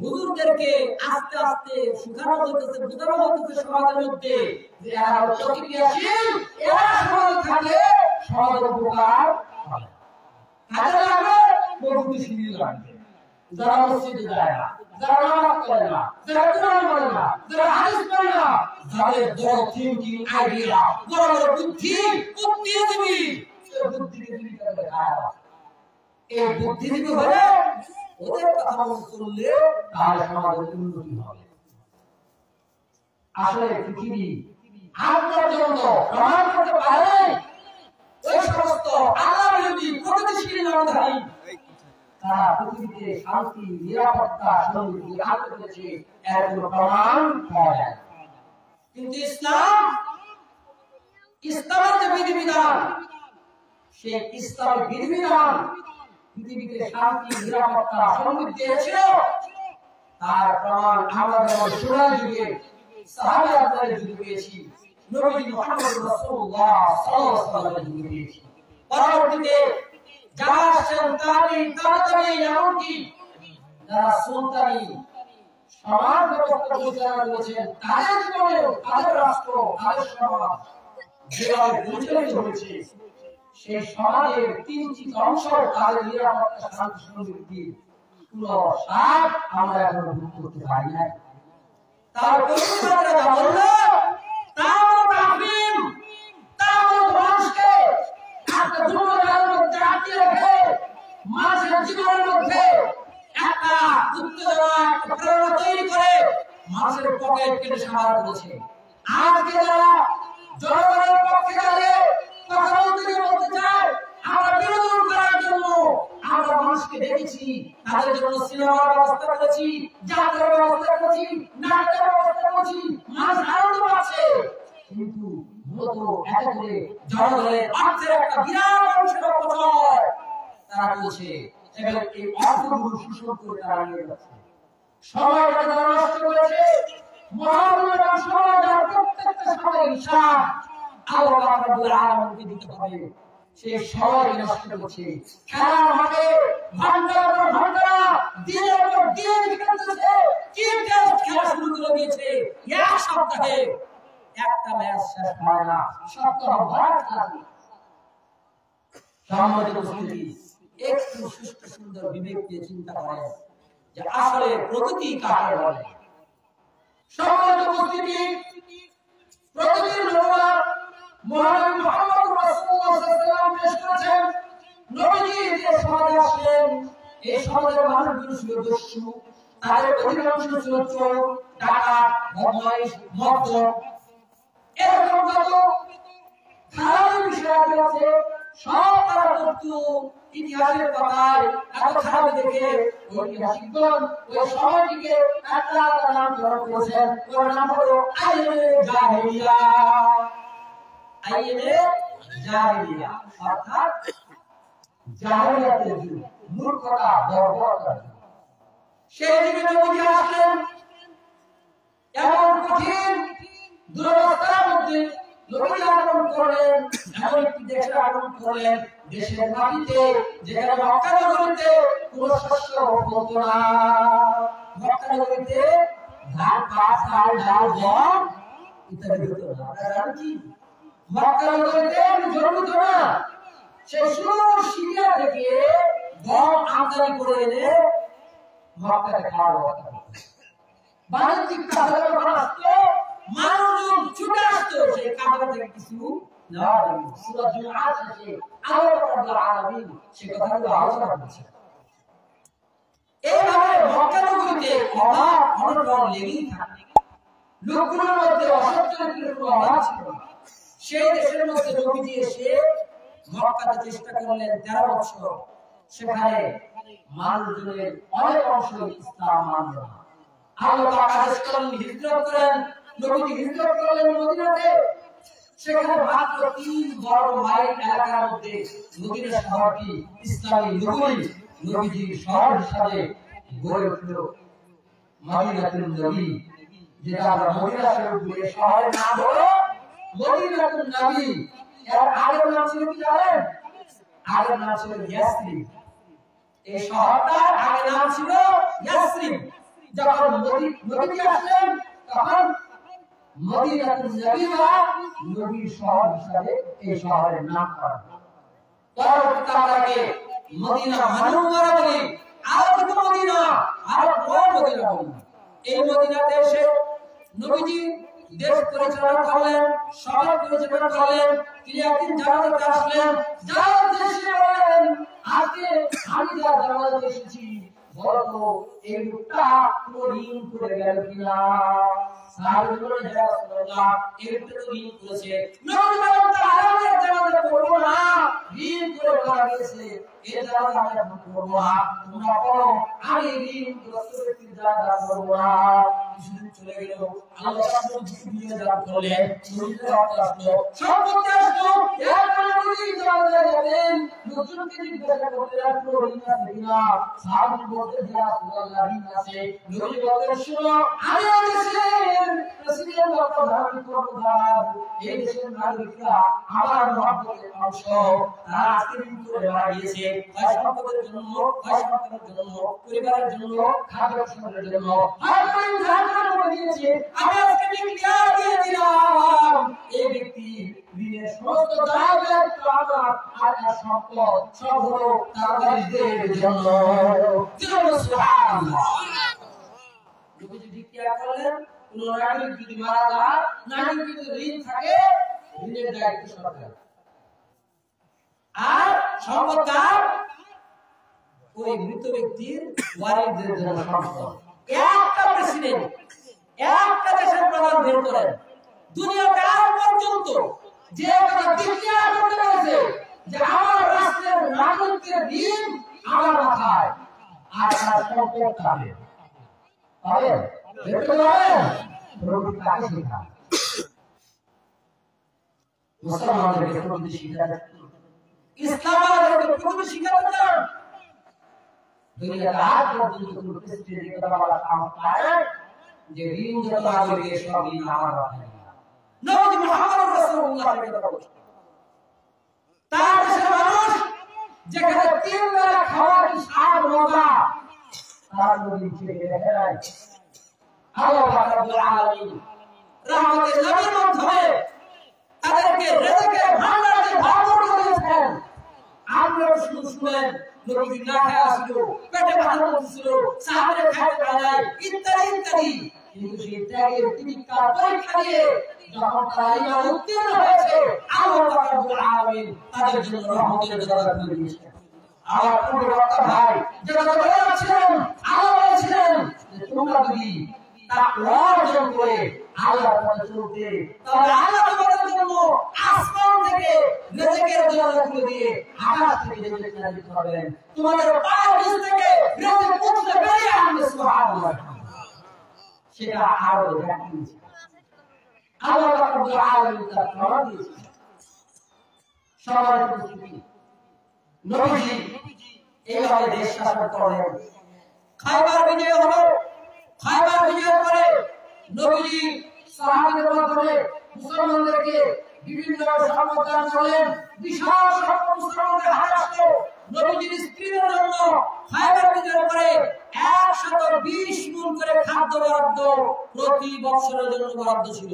হুজুরদেরকে আস্তে আস্তে শিখানো হইতেছে, বোঝানো হইতেছে সমাজের মধ্যে যে এরা প্রতিক্রিয়াশীল, এরা সমাজে থাকলে সমাজের উপকার হবে। কাজে লাগবে, প্রগতিশীল লাগবে। যারা মসজিদে যায় না, যারা নামাজ পড়ে না, যারা কোরআন পড়ে না, যারা হাদিস পড়ে না, যাদের বড় থিংকিং আইডিয়া, বড় বড় বুদ্ধি, বুদ্ধিজীবী, সেই বুদ্ধিজীবী তাদের গায়ে আছে। এই বুদ্ধিজীবী হলে ওদের কথা শুনলে তাহলে সমাজের উন্নতি হবে। আসলে পৃথিবী আজ পর্যন্ত প্রমাণ করতে পারে ওই সমস্ত আল্লাহবিরোধী প্রগতিশীল নামধারী তারা পৃথিবীতে শান্তি, নিরাপত্তা, সমৃদ্ধি আনতে পেরেছে, এর কোনো প্রমাণ পাওয়া যায়। কিন্তু ইসলামের যে বিধিবিধান, সেই ইসলামের বিধিবিধান পৃথিবীতে শান্তি, নিরাপত্তা, সমৃদ্ধি এনেছিল, তার প্রমাণ আমরা যেমন সুরার যুগে, সাহাবাদের যুগে পেয়েছি, নবী মুহাম্মদ রাসূলুল্লাহ সাল্লাল্লাহু আলাইহি ওয়াসাল্লামের যুগে পেয়েছি। পরবর্তীতে যারা আসছেন তাড়াতাড়ি এমনকি যারা সুলতানি সমাজ ব্যবস্থা পরিচালনা করেছেন, তাদের জীবনেও তাদের রাষ্ট্র, তাদের সমাজ যেভাবে পরিচালিত হয়েছে, সেই সমাজের তিনটি অংশ তাদের নিরাপত্তা, শান্তি, সমৃদ্ধি পুরো সাত আমরা এখনো ভোগ করতে পারি না। তার পরিবারের যা বলল, তার তাফিম, তার মানুষকে একটা দুর্বলের মধ্যে আটকে রেখে মানুষের জীবনের মধ্যে একটা উত্তেজনা, একটা প্রেরণা তৈরি করে মানুষের পকেট কেটে সামার করেছে। আজকে যারা জনগণের পক্ষে দাঁড়িয়ে কথা বলতে চায়, আমরা বিনোদন করার জন্য আমরা মানুষকে দেখেছি, তাদের জন্য সিনেমার ব্যবস্থা করেছি, যাত্রার ব্যবস্থা করেছি, নাটকের ব্যবস্থা করেছি, মানুষ আনন্দ পাচ্ছে। কিন্তু মূলত এত করে জনগণের অর্থের একটা বিরাট অংশের অপচয় তারা করছে, এবং এই অর্থগুলো শোষণ করে তারা নিয়ে যাচ্ছে। সময়টা তারা নষ্ট করেছে, মহামূল্যবান সময়টা প্রত্যেকটা সময় হিসাব আল্লাহ রাব্বুল আলামিনকে দিতে হবে। সেই সময় নষ্ট করছে, খেলার মাঠে ঘন্টার পর ঘন্টা, দিনের পর দিন খেলতেছে, কি টেস্ট খেলা শুরু করে দিয়েছে, এক সপ্তাহে একটা ম্যাচ শেষ হয় না, সপ্তাহ ভর খেলা। সম্মানিত উপস্থিতি, একটু সুষ্ঠু সুন্দর বিবেক দিয়ে চিন্তা করেন যে আসলে প্রকৃতি কাকে বলে। সম্মানিত উপস্থিতি, প্রকৃতির নমুনা মহানবী মুহাম্মদ রাসূলুল্লাহ সাল্লাল্লাহু আলাইহি ওয়াসাল্লাম পেশ করেছেন। নবীজি যে সমাজে আসলেন, এই সমাজের মানুষগুলো ছিল দস্যু, তাদের অধিকাংশ ছিল চোর, ডাকাত, বদমাইশ, মদ্যপ, এরকম যত খারাপ বিষয় আছে সব তারা করতো। ইতিহাসের পাতায় এত খারাপ দেখে ঐতিহাসিকগণ ওই সময়টিকে একটা নাম ধরে করেছেন, ওর নাম হলো আইনে জাহেলিয়া। আইনে জাহেলিয়া অর্থাৎ জাহেলিয়াতের যুগ, মূর্খতা, বর্বরতার যুগ। সেই যুগে নবী আসলেন, এমন কঠিন দুরবস্থার মধ্যে নবী আগমন করলেন, এমন একটি দেশে আগমন করলেন, দেশের মাটিতে যেখানে মক্কা নগরীতে কোনো শস্য হতো না। মক্কা নগরীতে ধান, পাট, চাল, ডাল, গম ইত্যাদি হতো না। আপনারা জানেন কি? মক্কা নগরীতে জমি হতো না। সেই শুরু সিরিয়া থেকে গম আমদানি করে এনে মক্কাতে খাওয়ার ব্যবস্থা করতো। বাণিজ্যিক কাজে যখন আসতো, মানুষজন ছুটে আসতো সেই খাবার থেকে কিছু নেওয়ার জন্য। সূরা জুমআ থেকে আল্লাহ রাব্বুল আলামিন সে কথাগুলো আলোচনা করেছেন। এইভাবে মক্কা নগরীতে অভাব অনটন লেগেই থাকে। লোকগুলোর মধ্যে অসৎ চরিত্রের কোনো অভাব ছিল না। সেই দেশের মধ্যে নবীজি এসে মক্কাতে চেষ্টা করলেন 13 বছর। সেখানে মানুষজনের অনেক অংশ ইসলাম মানল না। আল্লাহ পাক আদেশ করলেন হিজরত করেন। নবীজি হিজরত করলেন মদিনাতে। সেখানে মাত্র 3 মাইল এলাকার মধ্যে মদিনা শহরটি ইসলামী নগরী, নবীজির শহর হিসাবে গড়ে উঠল মদিনাতুন নবী, যেটা আমরা মদিনা শরীফ বলে শহরের নাম হলো মদিনাতুন নবী। এর আগের নাম ছিল কি জানেন? আগের নাম ছিল ইয়াসরিব। এই শহরটার আগের নাম ছিল ইয়াসরিব। যখন নবী আসলেন তখন মদিনাতুন নবী বা নবীর শহর হিসাবে এই শহরের নাম করা হয়। পরবর্তীতে মদিনা মুনাওয়ারা বলি, আরব মদিনা, আরব মদিনা বলি। এই মদিনাতে এসে নবীজি দেশ পরিচালনা করলেন, সমাজ পরিচালনা করলেন। তিনি একদিন জানাজাতে আসলেন, জানাজাতে এসে বলেন, আজকে আমি যা জানাজাতে এসেছি বলতো এই লোকটা কোনো ঋণ করে গেল কিনা। সাহাবী বললেন, হে রাসূলুল্লাহ, এই লোকটা তো ঋণ করেছে। নবী বলেন, তাহলে জানাজা পড়বো না, ঋণ করে মারা গেছে, এই জানাজা আমি এখন পড়বো না, তোমরা পড়ো, আমি ঋণগ্রস্ত ব্যক্তির জানাজা পড়বো না। কিছুদিন চলে গেল, আল্লাহ রাসূল জিবরিল দান করলেন, নবীর রক্ত আসলো, সম্পত্তি আসলো, এরপরে নবী জানাজা যাবেন, লোকজনকে জিজ্ঞাসা করতে লাগলো ঋণ আছে কিনা। সাহাবী বলতেন, হে রাসূলুল্লাহ, ঋণ আছে। নবী বলতেন, শোনো, আমি দেশের প্রেসিডেন্ট ডক্টর ধারণ কর্মধার, এই দেশের নাগরিকরা আমার মহব্বতের অংশ, তারা আজকে ঋণ করে মারা গিয়েছে, হয় সম্পদের জন্য, হয় সন্তানের জন্য, পরিবারের জন্য, খাদ্য সংগ্রহের জন্য, হয় কোনো ধারণা করে দিয়েছে। আমি আজকে ডিক্লেয়ার দিয়ে দিলাম, এই ব্যক্তি ঋণের সমস্ত দায়িত্ব আমার আর তার সম্পদ সব হলো তার ওয়ারিসদের জন্য। সুবহানাল্লাহ। নবীজি ডিক্লেয়ার করলেন, কোন নাগরিক যদি মারা যায়, নাগরিক যদি ঋণ থাকে, ঋণের দায়িত্ব সরকার, আর সম্পদটা ওই মৃত ব্যক্তির ওয়ারিসদের জন্য সম্পদ। একটা প্রেসিডেন্ট, একটা দেশের প্রধান বের করেন, দুনিয়াতে আজ পর্যন্ত যে কথা ডিক্লেয়ার করতে পেরেছে যে আমার রাষ্ট্রের নাগরিকের ঋণ আমার মাথায়, আর তার সম্পদ তাদের পাবেন, দেখতে পাবেন, প্রভু তাকে শেখান। মুসলমানদেরকে প্রভু শিখাতে, ইসলাম আমাদেরকে প্রভু শিখাতে চান। দুনিয়াতে আজ পর্যন্ত কোন প্রেসিডেন্ট এই কথা বলা সাহস পায় না যে ঋণ যত আসবে সব ঋণ আমার মাথায়। নবী মুহাম্মদ রাসূলুল্লাহ এই কথা বলেছেন। তার দেশের মানুষ যেখানে 3 বেলা খাওয়ার কি স্বাদ মজা, তার নবী ছেড়ে দেখে নাই। আল্লাহ রাব্বুল আলামিন রহমতের নবীর মাধ্যমে তাদেরকে রিজিকের ভান্ডারে ভরপুর করে দিয়েছেন। আপনারা শুনেন, নবী না খায় আসলো, পেটে ব্যথা ছিল, সাহাবীরা খাইতে পারে নাই, ইত্যাদি ইত্যাদি। কিন্তু সেই ত্যাগের পরীক্ষা দিয়ে যখন তারা ঈমান উত্তীর্ণ হয়েছে, আল্লাহ রাব্বুল আলামিন তাদের জন্য রহমতের দরজা খুলে দিয়েছেন। আমার পূর্ব বক্তা ভাই যেটা বলেছিলেন, আল্লাহ বলেছিলেন যে তোমরা যদি তাকওয়া অর্জন করে আল্লাহর পথে চলতে, তাহলে আল্লাহ তোমাদের জন্য আসমান থেকে রিজিকের দরজা খুলে দিয়ে আকাশ থেকে রিজিক নাযিল করবেন, তোমাদের পায়ের নিচ থেকে রিজিক পৌঁছে বেরিয়ে আসবে। সুবহানাল্লাহ। সেটা আরো দেখিয়েছে আল্লাহ রাব্বুল আলামিন তার প্রমাণ দিয়েছেন। সবার উপস্থিতি নবীজি এইভাবে দেশ শাসন করলেন। খায়বার বিজয় হলো, খায়বার বিজয় করে নবীজি সাহাবীদের মাধ্যমে মুসলমানদেরকে বিভিন্ন সম্পদ দান করলেন। বিশাল সম্পদ মুসলমানদের হাতে আসলো। নবীজির স্ত্রীদের জন্য খায়বার বিজয় করে 120 মণ করে খাদ্য বরাদ্দ প্রতি বছরের জন্য বরাদ্দ ছিল।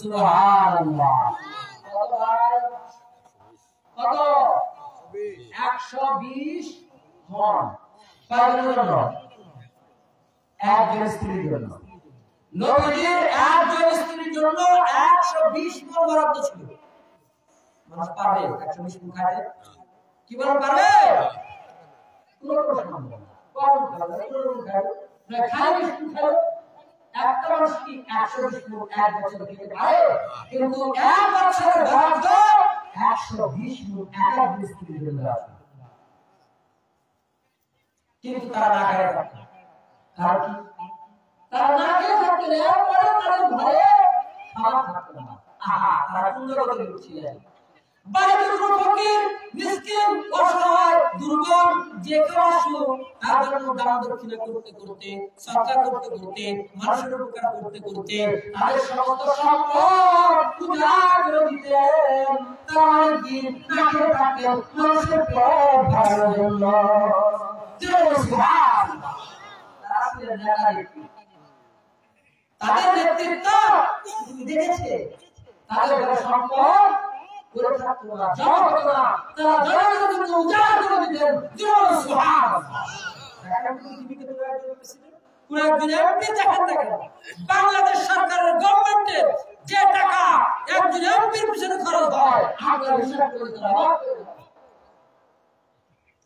সুবহানাল্লাহ। কত ভাই? কত? 120 মণ। কার জন্য? একজন স্ত্রীর জন্য। নবীজির একজন স্ত্রীর জন্য 120 মণ বরাদ্দ ছিল। মানুষ পারবে 120 মণ খাইতে? কি বলেন, পারবে? কোনো প্রশ্ন না। কম খাবে, কোনো খাবে না, খাইবে শুধু খাবে। একটা মানুষ কি 120 মিনিট এক বছর খেতে পারে, কিন্তু এক বছরের বরাদ্দ 120 মিনিট এক মিস্ত্রির জন্য আছে। কিন্তু তারা না খেয়ে থাকে, কারণ কি তারা না খেয়ে থাকতেন, এরপরে তাদের ঘরে খাবার থাকতো না। আহা, তারা পুণ্যবতী ছিলেন। বাড়িতে কোনো ফকির, মিসকিন, অসহায়, দুর্বল যে কেউ আসুক, তার জন্য দান দক্ষিণা করতে করতে, সৎকার করতে করতে, মানুষের উপকার করতে করতে তাদের সমস্ত সম্পদ উজাড় করে দিতেন। তারা অনেকদিন না খেয়ে থাকতেন মানুষের পেট ভরানোর জন্য। তারা ছিলেন নেতা, তাদের নেতৃত্ব দেখেছে, তাদের সম্পদ করে থাকতো না, জমা হতো না, তারা জনগণের জন্য উজাড় করে দিতেন। বাংলাদেশ সরকারের গভর্নমেন্টের যে টাকা একজন এমপির পিছনে খরচ হয়, আমরা হিসাব করে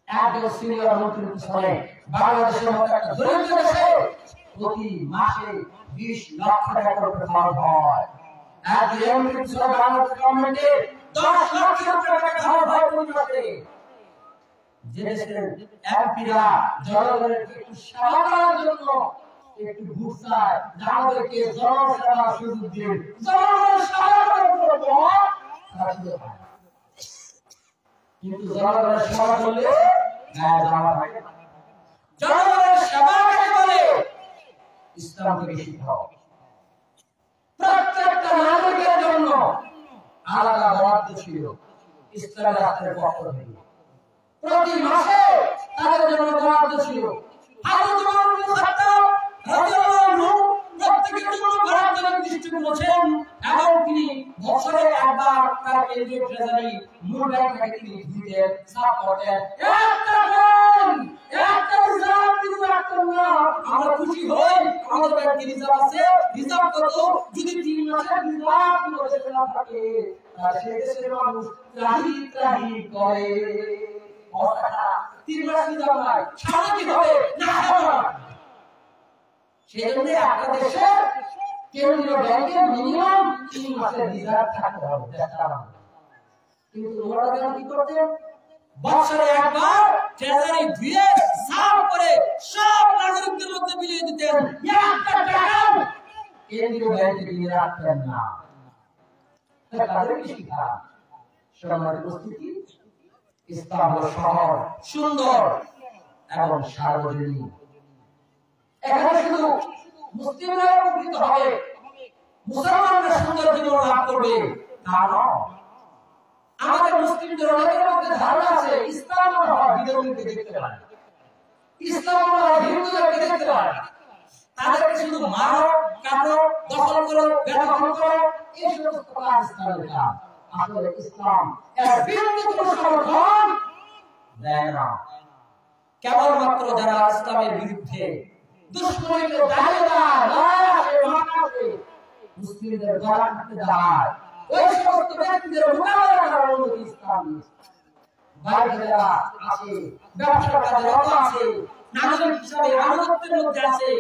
একজন সিনিয়র মন্ত্রীর পিছনে বাংলাদেশের মতো একটা দরিদ্র দেশে প্রতি মাসে 20 লক্ষ টাকা করে খরচ হয়। একজন এমপির পিছনে বাংলাদেশ গভর্নমেন্টের 10 লক্ষ টাকা খরচ হয় প্রতি মাসে। যে দেশের এমপিরা জনগণের একটু সেবা করার জন্য একটু ঘুষ চায়, আমাদেরকে জনসেবার সুযোগ দিয়ে জনগণের সেবা করার জন্য তারা সুযোগ পায়। কিন্তু জনগণের সেবা করলে জনগণের সেবা কাকে বলে? ইসলাম থেকে শিক্ষা। প্রত্যেকটা নাগরিকের জন্য আলাদা বরাদ্দ ছিল ইসলামের রাষ্ট্রের পক্ষ থেকে। প্রতি মাসে তাদের জন্য বরাদ্দ ছিল। হযরত ওমর ইবনে খাত্তাব রাদিয়াল্লাহু আনহু প্রত্যেকের জন্য বরাদ্দ নির্দিষ্ট করেছেন এবং তিনি বছরে একবার তার কেন্দ্রীয় ট্রেজারি মূল ব্যাংক থেকে তিনি দিতেন, সাফ করতেন। একটা রিজার্ভ তিনি রাখতেন না। আমরা খুশি হই আমাদের ব্যাংকে রিজার্ভ আছে। রিজার্ভ কত? যদি 3 মাসের রিজার্ভ করে না থাকে তাহলে সেই দেশের মানুষ ত্রাহি করে। 3 মাস রিজার্ভ নাই, সারা কি হবে না খাওয়া। সেজন্য একটা দেশের কেন্দ্রীয় ব্যাংকে মিনিমাম 3 মাসের রিজার্ভ থাকতে হবে। কিন্তু ওরা কি করতেন? বছরে একবার ট্রেজারি ধুয়ে সাফ করে সব নাগরিকদের মধ্যে বিলিয়ে দিতেন। একটা টাকাও কেন্দ্রীয় ব্যাংকে দিয়ে রাখতেন না। তাদের কি শিক্ষা? সমাজের উপস্থিতি ইসলাম হলো সহজ, সুন্দর এবং সার্বজনীন। এখানে শুধু মুসলিমরা উপকৃত হবে, মুসলমানরা সুন্দর জীবন লাভ করবে তা নয়। আমাদের মুসলিমদের অনেকের মধ্যে ধারণা আছে ইসলাম মনে হয় বিধর্মীকে দেখতে পারে, ইসলাম মনে হয় হিন্দুদেরকে দেখতে পারে, তাদেরকে শুধু মারো, কাটো, দখল করো, বেদখল করো, এই সমস্ত কাজ ইসলামের কাজ। আসলে ইসলাম এর বিরুদ্ধে কোনো সমর্থন দেয় না। কেবলমাত্র যারা ইসলামের বিরুদ্ধে দুশ্মনীকে মুসলিমদের গলা কাটতে যায়, ওই সমস্ত ব্যক্তিদের মোকাবেলা করার অনুমতি ইসলাম দিয়েছে। বাইরে যারা আছে, ব্যবসা কাজে রত আছে, নাগরিক হিসাবে আনুগত্যের মধ্যে আছে,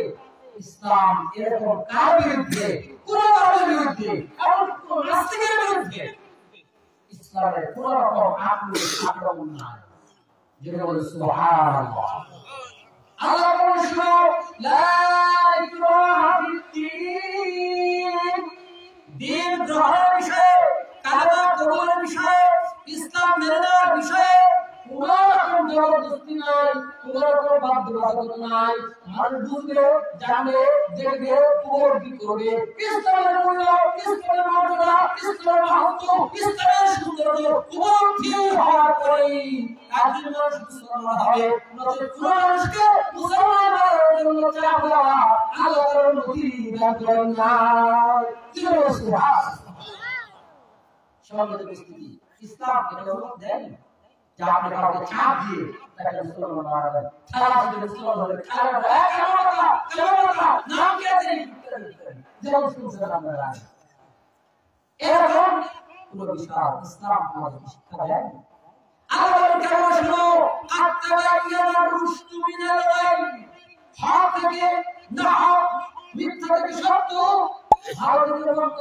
ইসলাম এরকম কার বিরুদ্ধে, কোন ধর্মের বিরুদ্ধে এবং কোন নাস্তিকের বিরুদ্ধে ইসলামের কোন রকম আক্রমণ নাই। যেটা বলে সুবহানাল্লাহ। আল্লাহ বলেন লা ইকরাহা ফিদ্দীন, দ্বীন গ্রহণের বিষয়ে, কালেমা কবুলের বিষয়ে, ইসলাম মেনে নেওয়ার বিষয়ে কোন রকম জবরদস্তি নাই, কোন রকম বাধ্যবাধকতা নাই। মানুষ বুঝবে, জানবে, দেখবে, উপলব্ধি করবে ইসলামের মূল্য, ইসলামের মর্যাদা, ইসলামের মাহাত্ম্য, ইসলামের সৌন্দর্য উপলব্ধি হওয়ার পরেই একজন মানুষ মুসলমান হবে। নচেত কোন মানুষকে মুসলমান হওয়ার জন্য চাপ দেওয়া আল্লাহর অনুমতি দান করেন না। সমাজের পরিস্থিতি ইসলাম এটা অনুমতি দেয়নি যে আপনি কাউকে চাপ দিয়ে তাকে মুসলমান বানাবেন। খারাপ যদি মুসলমান হলে খারাপ নাম কে দেন, যেমন মুসলমান আমরা রাখি, এরকম কোন বিষয় ইসলাম আমাদের শিক্ষা দেয়নি। আল্লাহর কালাম শুনো, আত্তাবাইয়ানা রুশদু মিনাল গায়, হক থেকে না হক মিথ্যা থেকে সত্য, ভালো থেকে মন্দ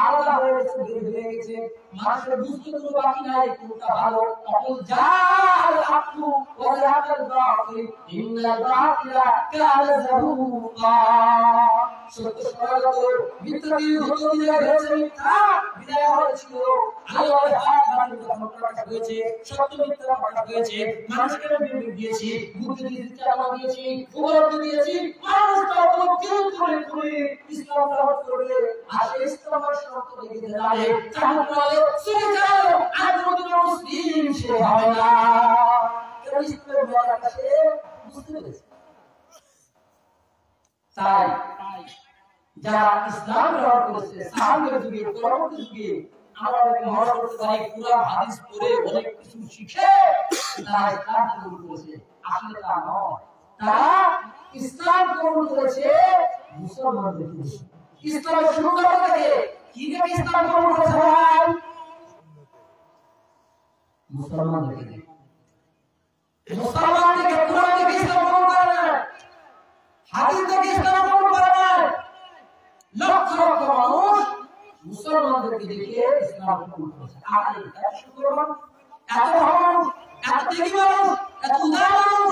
আলাদা হয়ে গেছে, বের হয়ে গেছে। মানুষের বুঝতে কোনো বাকি নাই কোনটা ভালো। অকুল জাল হাক্কু ওয়া জাহাকাল বাতিল ইন্নাল বাতিলা কানা যাহুকা। সত্য সমাগত, মিথ্যা দিয়ে ধরে দিয়ে হয়েছে, মিথ্যা বিদায় হয়েছিল। আল্লাহর হক বাণী যখন প্রকাশ হয়েছে, সত্য মিথ্যা প্রকাশ হয়েছে, মানুষকে বিবেক দিয়েছি, বুদ্ধি দিয়েছি, চালা দিয়েছি, উপলব্ধি দিয়েছি, মানুষটা উপলব্ধি করে করে ইসলাম গ্রহণ করবে। আর ইসলামের শর্ত দেখে দাঁড়ায় তাহলে বলে চলে যাও, আর কোনো মুসলিম সে হয় না। কেন ইসলামের ব্যাপারটা কাছে বুঝতে পেরেছে। তাই যারা ইসলাম গ্রহণ করেছে সাহাবীদের যুগে, পরবর্তী যুগে আমরা মনে করতে পারি কুরআন হাদিস পড়ে অনেক কিছু শিখে তারা ইসলাম কবুল করেছে। আসলে তা নয়। তারা ইসলাম কবুল করেছে মুসলমানদের দেখে। ইসলামের শুরু করা থেকে কি দেখে ইসলাম কবুল করেছে ভাই? মুসলমানদের দেখে। মুসলমানদের কুরআন দেখে ইসলাম কবুল করে না, হাদিস দেখে ইসলাম কবুল করে না। লক্ষ লক্ষ মানুষ মুসলমানদেরকে দেখে ইসলাম কবুল করেছে। আর এটা শুক্রবার এত মানুষ, এত দেখি মানুষ, এত উদার মানুষ।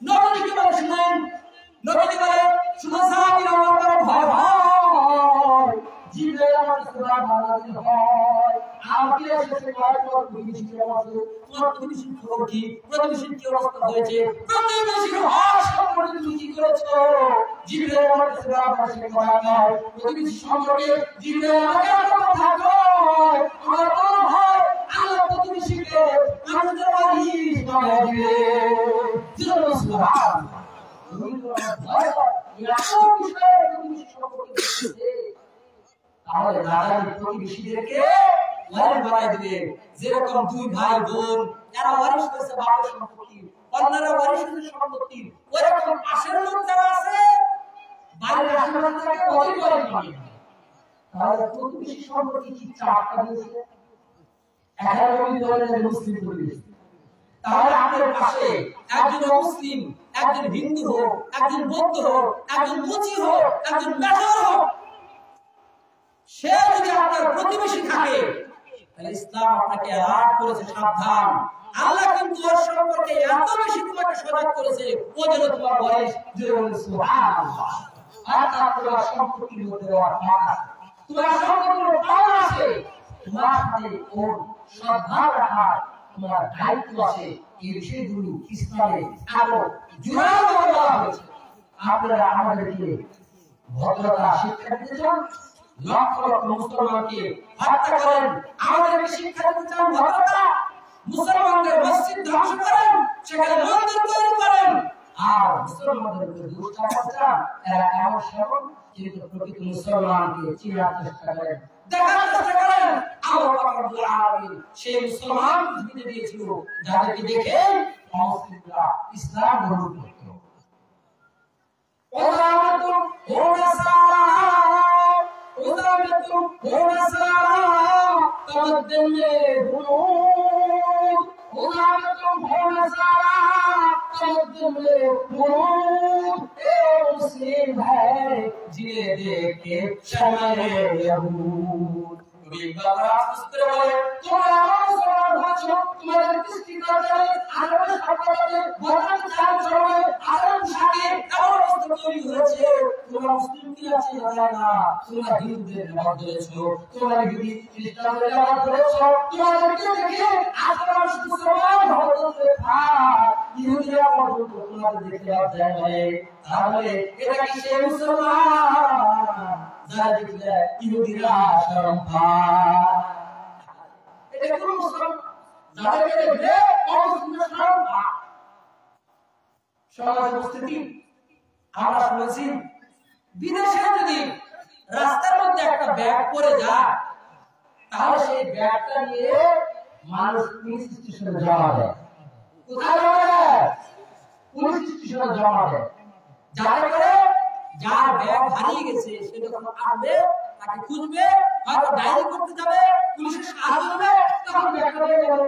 নবীকে বলে শুনেন, নবীকে বলে শুনে সাহাবীরা আমার ভয় ভয় জিবরাইল আমার সুরা নাযিল হয়। আমাকে এসে কয় তোর প্রতিবেশীর অবস্থা, তোর প্রতিবেশীর খবর কি, প্রতিবেশীর কি অবস্থা হয়েছে, প্রতিবেশীর হক সম্পর্কে তুমি কি করেছো? জিবরাইল আমার সুরা নাযিল হয়। প্রতিবেশী সম্পর্কে জিবরাইল আমাকে কথা কয়, আমার ভয় আল্লাহ প্রতিবেশীকে আমাদের বাড়ি বানায় দিবে। জিবরাইল সুবহানাল্লাহ। তাহলে রাজার প্রতিবেশীদেরকে ওয়ারিশ বানায় দিবে। যেরকম দুই ভাই বোন এরা ওয়ারিশ করেছে বাবার সম্পত্তি, অন্যরা ওয়ারিশ করেছে সম্পত্তি, ওইরকম পাশের লোক যারা আছে বাড়ির আশেপাশে তাকে অধিকার দিবে। তাহলে প্রতিবেশী সম্পত্তি কি চাপটা দিয়েছে? এখন আমি ধরে মুসলিম প্রতিবেশী, তাহলে আপনার পাশে একজন মুসলিম, একজন হিন্দু হোক, একজন বৌদ্ধ হোক, একজন মুচি হোক, একজন মেজর হোক, সে যদি আপনার প্রতিবেশী থাকে তাহলে ইসলাম আপনাকে আলাপ করেছে সাবধান। আল্লাহ কিন্তু ওর সম্পর্কে এত বেশি তোমাকে সজাগ করেছে, ও যেন তোমার বয়স সুবহানাল্লাহ। অর্থাৎ তোমার সম্পত্তির মধ্যে দেওয়ার পাওয়া আছে, তোমার সম্পত্তির পাওয়া আছে, তোমার সাথে ওর শ্রদ্ধা রাখার তোমার দায়িত্ব আছে। এই বিষয়গুলো ইসলামে আরো জোরালো বলা হয়েছে। আপনারা আমাদেরকে ভদ্রতা শিক্ষা দিতে চান, লক্ষ লক্ষ মুসলমানকে হত্যা করেন, আমাদেরকে শিক্ষা দিতে চান ভদ্রতা। মুসলমানদের মসজিদ ধ্বংস করেন, সেখানে মন্দির তৈরি করেন, আর মুসলমানদেরকে দুষ্টাচার চান। এরা এমন সেবন কিন্তু প্রকৃত মুসলমানকে চিনার চেষ্টা করেন, দেখার চেষ্টা করেন। আল্লাহ পাক রব্বুল আলামিন সেই মুসলমান পৃথিবীতে দিয়েছিল যাদেরকে দেখে মুসলিমরা ইসলাম গ্রহণ করত। ওয়ালামাতুম ওয়াসারা ওয়ালামাতুম ওয়াসারা তামাদ্দানে হুনুদ ওয়ালামাতুম ওয়াসারা তামাদ্দানে হুনুদ। এ মুসলিম ভাই জিয়ে দেখে শমায়ে ইয়াহুদ। বিবাদরা সুস্ত্রে বলে তোমরা মুসলমান হচ্ছো, তোমাদের দৃষ্টিকোণে আরবে সরকারে বদনাম চাল চলবে, আরব সাথে এমন অবস্থা তৈরি হয়েছে তোমরা মুসলিম কি আছে জানা না, তোমরা হিন্দুদের নামাজ ধরেছো, তোমরা যদি খ্রিস্টানদের নামাজ ধরেছো, তোমাদেরকে দেখে আজকাল মুসলমান হতে থাক, ইহুদিরা পর্যন্ত তোমাদের দেখতে যায় বলে। তাহলে এটা কি সেই মুসলমান যারা দেখলে ইহুদিরা শরম পায়? এটা কোন মুসলমান যাদেরকে দেখলে অমুসলিমরা শরম পায়? সমাজ উপস্থিতি আমরা শুনেছি বিদেশে যদি রাস্তার মধ্যে একটা ব্যাগ পড়ে যায় তাহলে সেই ব্যাগটা নিয়ে মানুষ পুলিশ স্টেশনে জমা দেয়। কোথায় জমা দেয়? পুলিশ স্টেশনে জমা দেয়, যাতে করে যার ব্যাগ হারিয়ে গেছে সে যখন আসবে তাকে খুঁজবে, হয়তো ডায়েরি করতে যাবে, পুলিশের সাহায্য নেবে, তখন ব্যাগটা পেয়ে যাবে,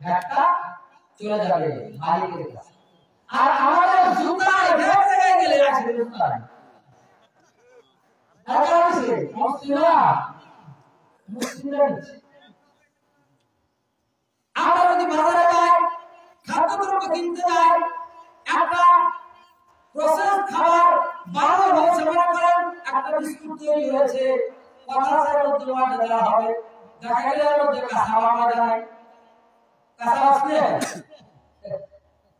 ব্যাগটা চলে যাবে মালিকের কাছে। আর আমাদের জুতা এক জায়গায় গেলে আছে জুতা একা আছে মুসলিমরা মুসলিমরা আমরা যদি বাজারে যাই খাদ্যদ্রব্য কিনতে যাই একটা প্রসেস খাবার বানানো হয়েছে মনে করেন একটা বিস্কুট তৈরি হয়েছে 50,000 মধ্যে ওয়াটা দেওয়া হবে দেখা গেল এর মধ্যে কাঁচা বাবা যায় কাঁচা আসলে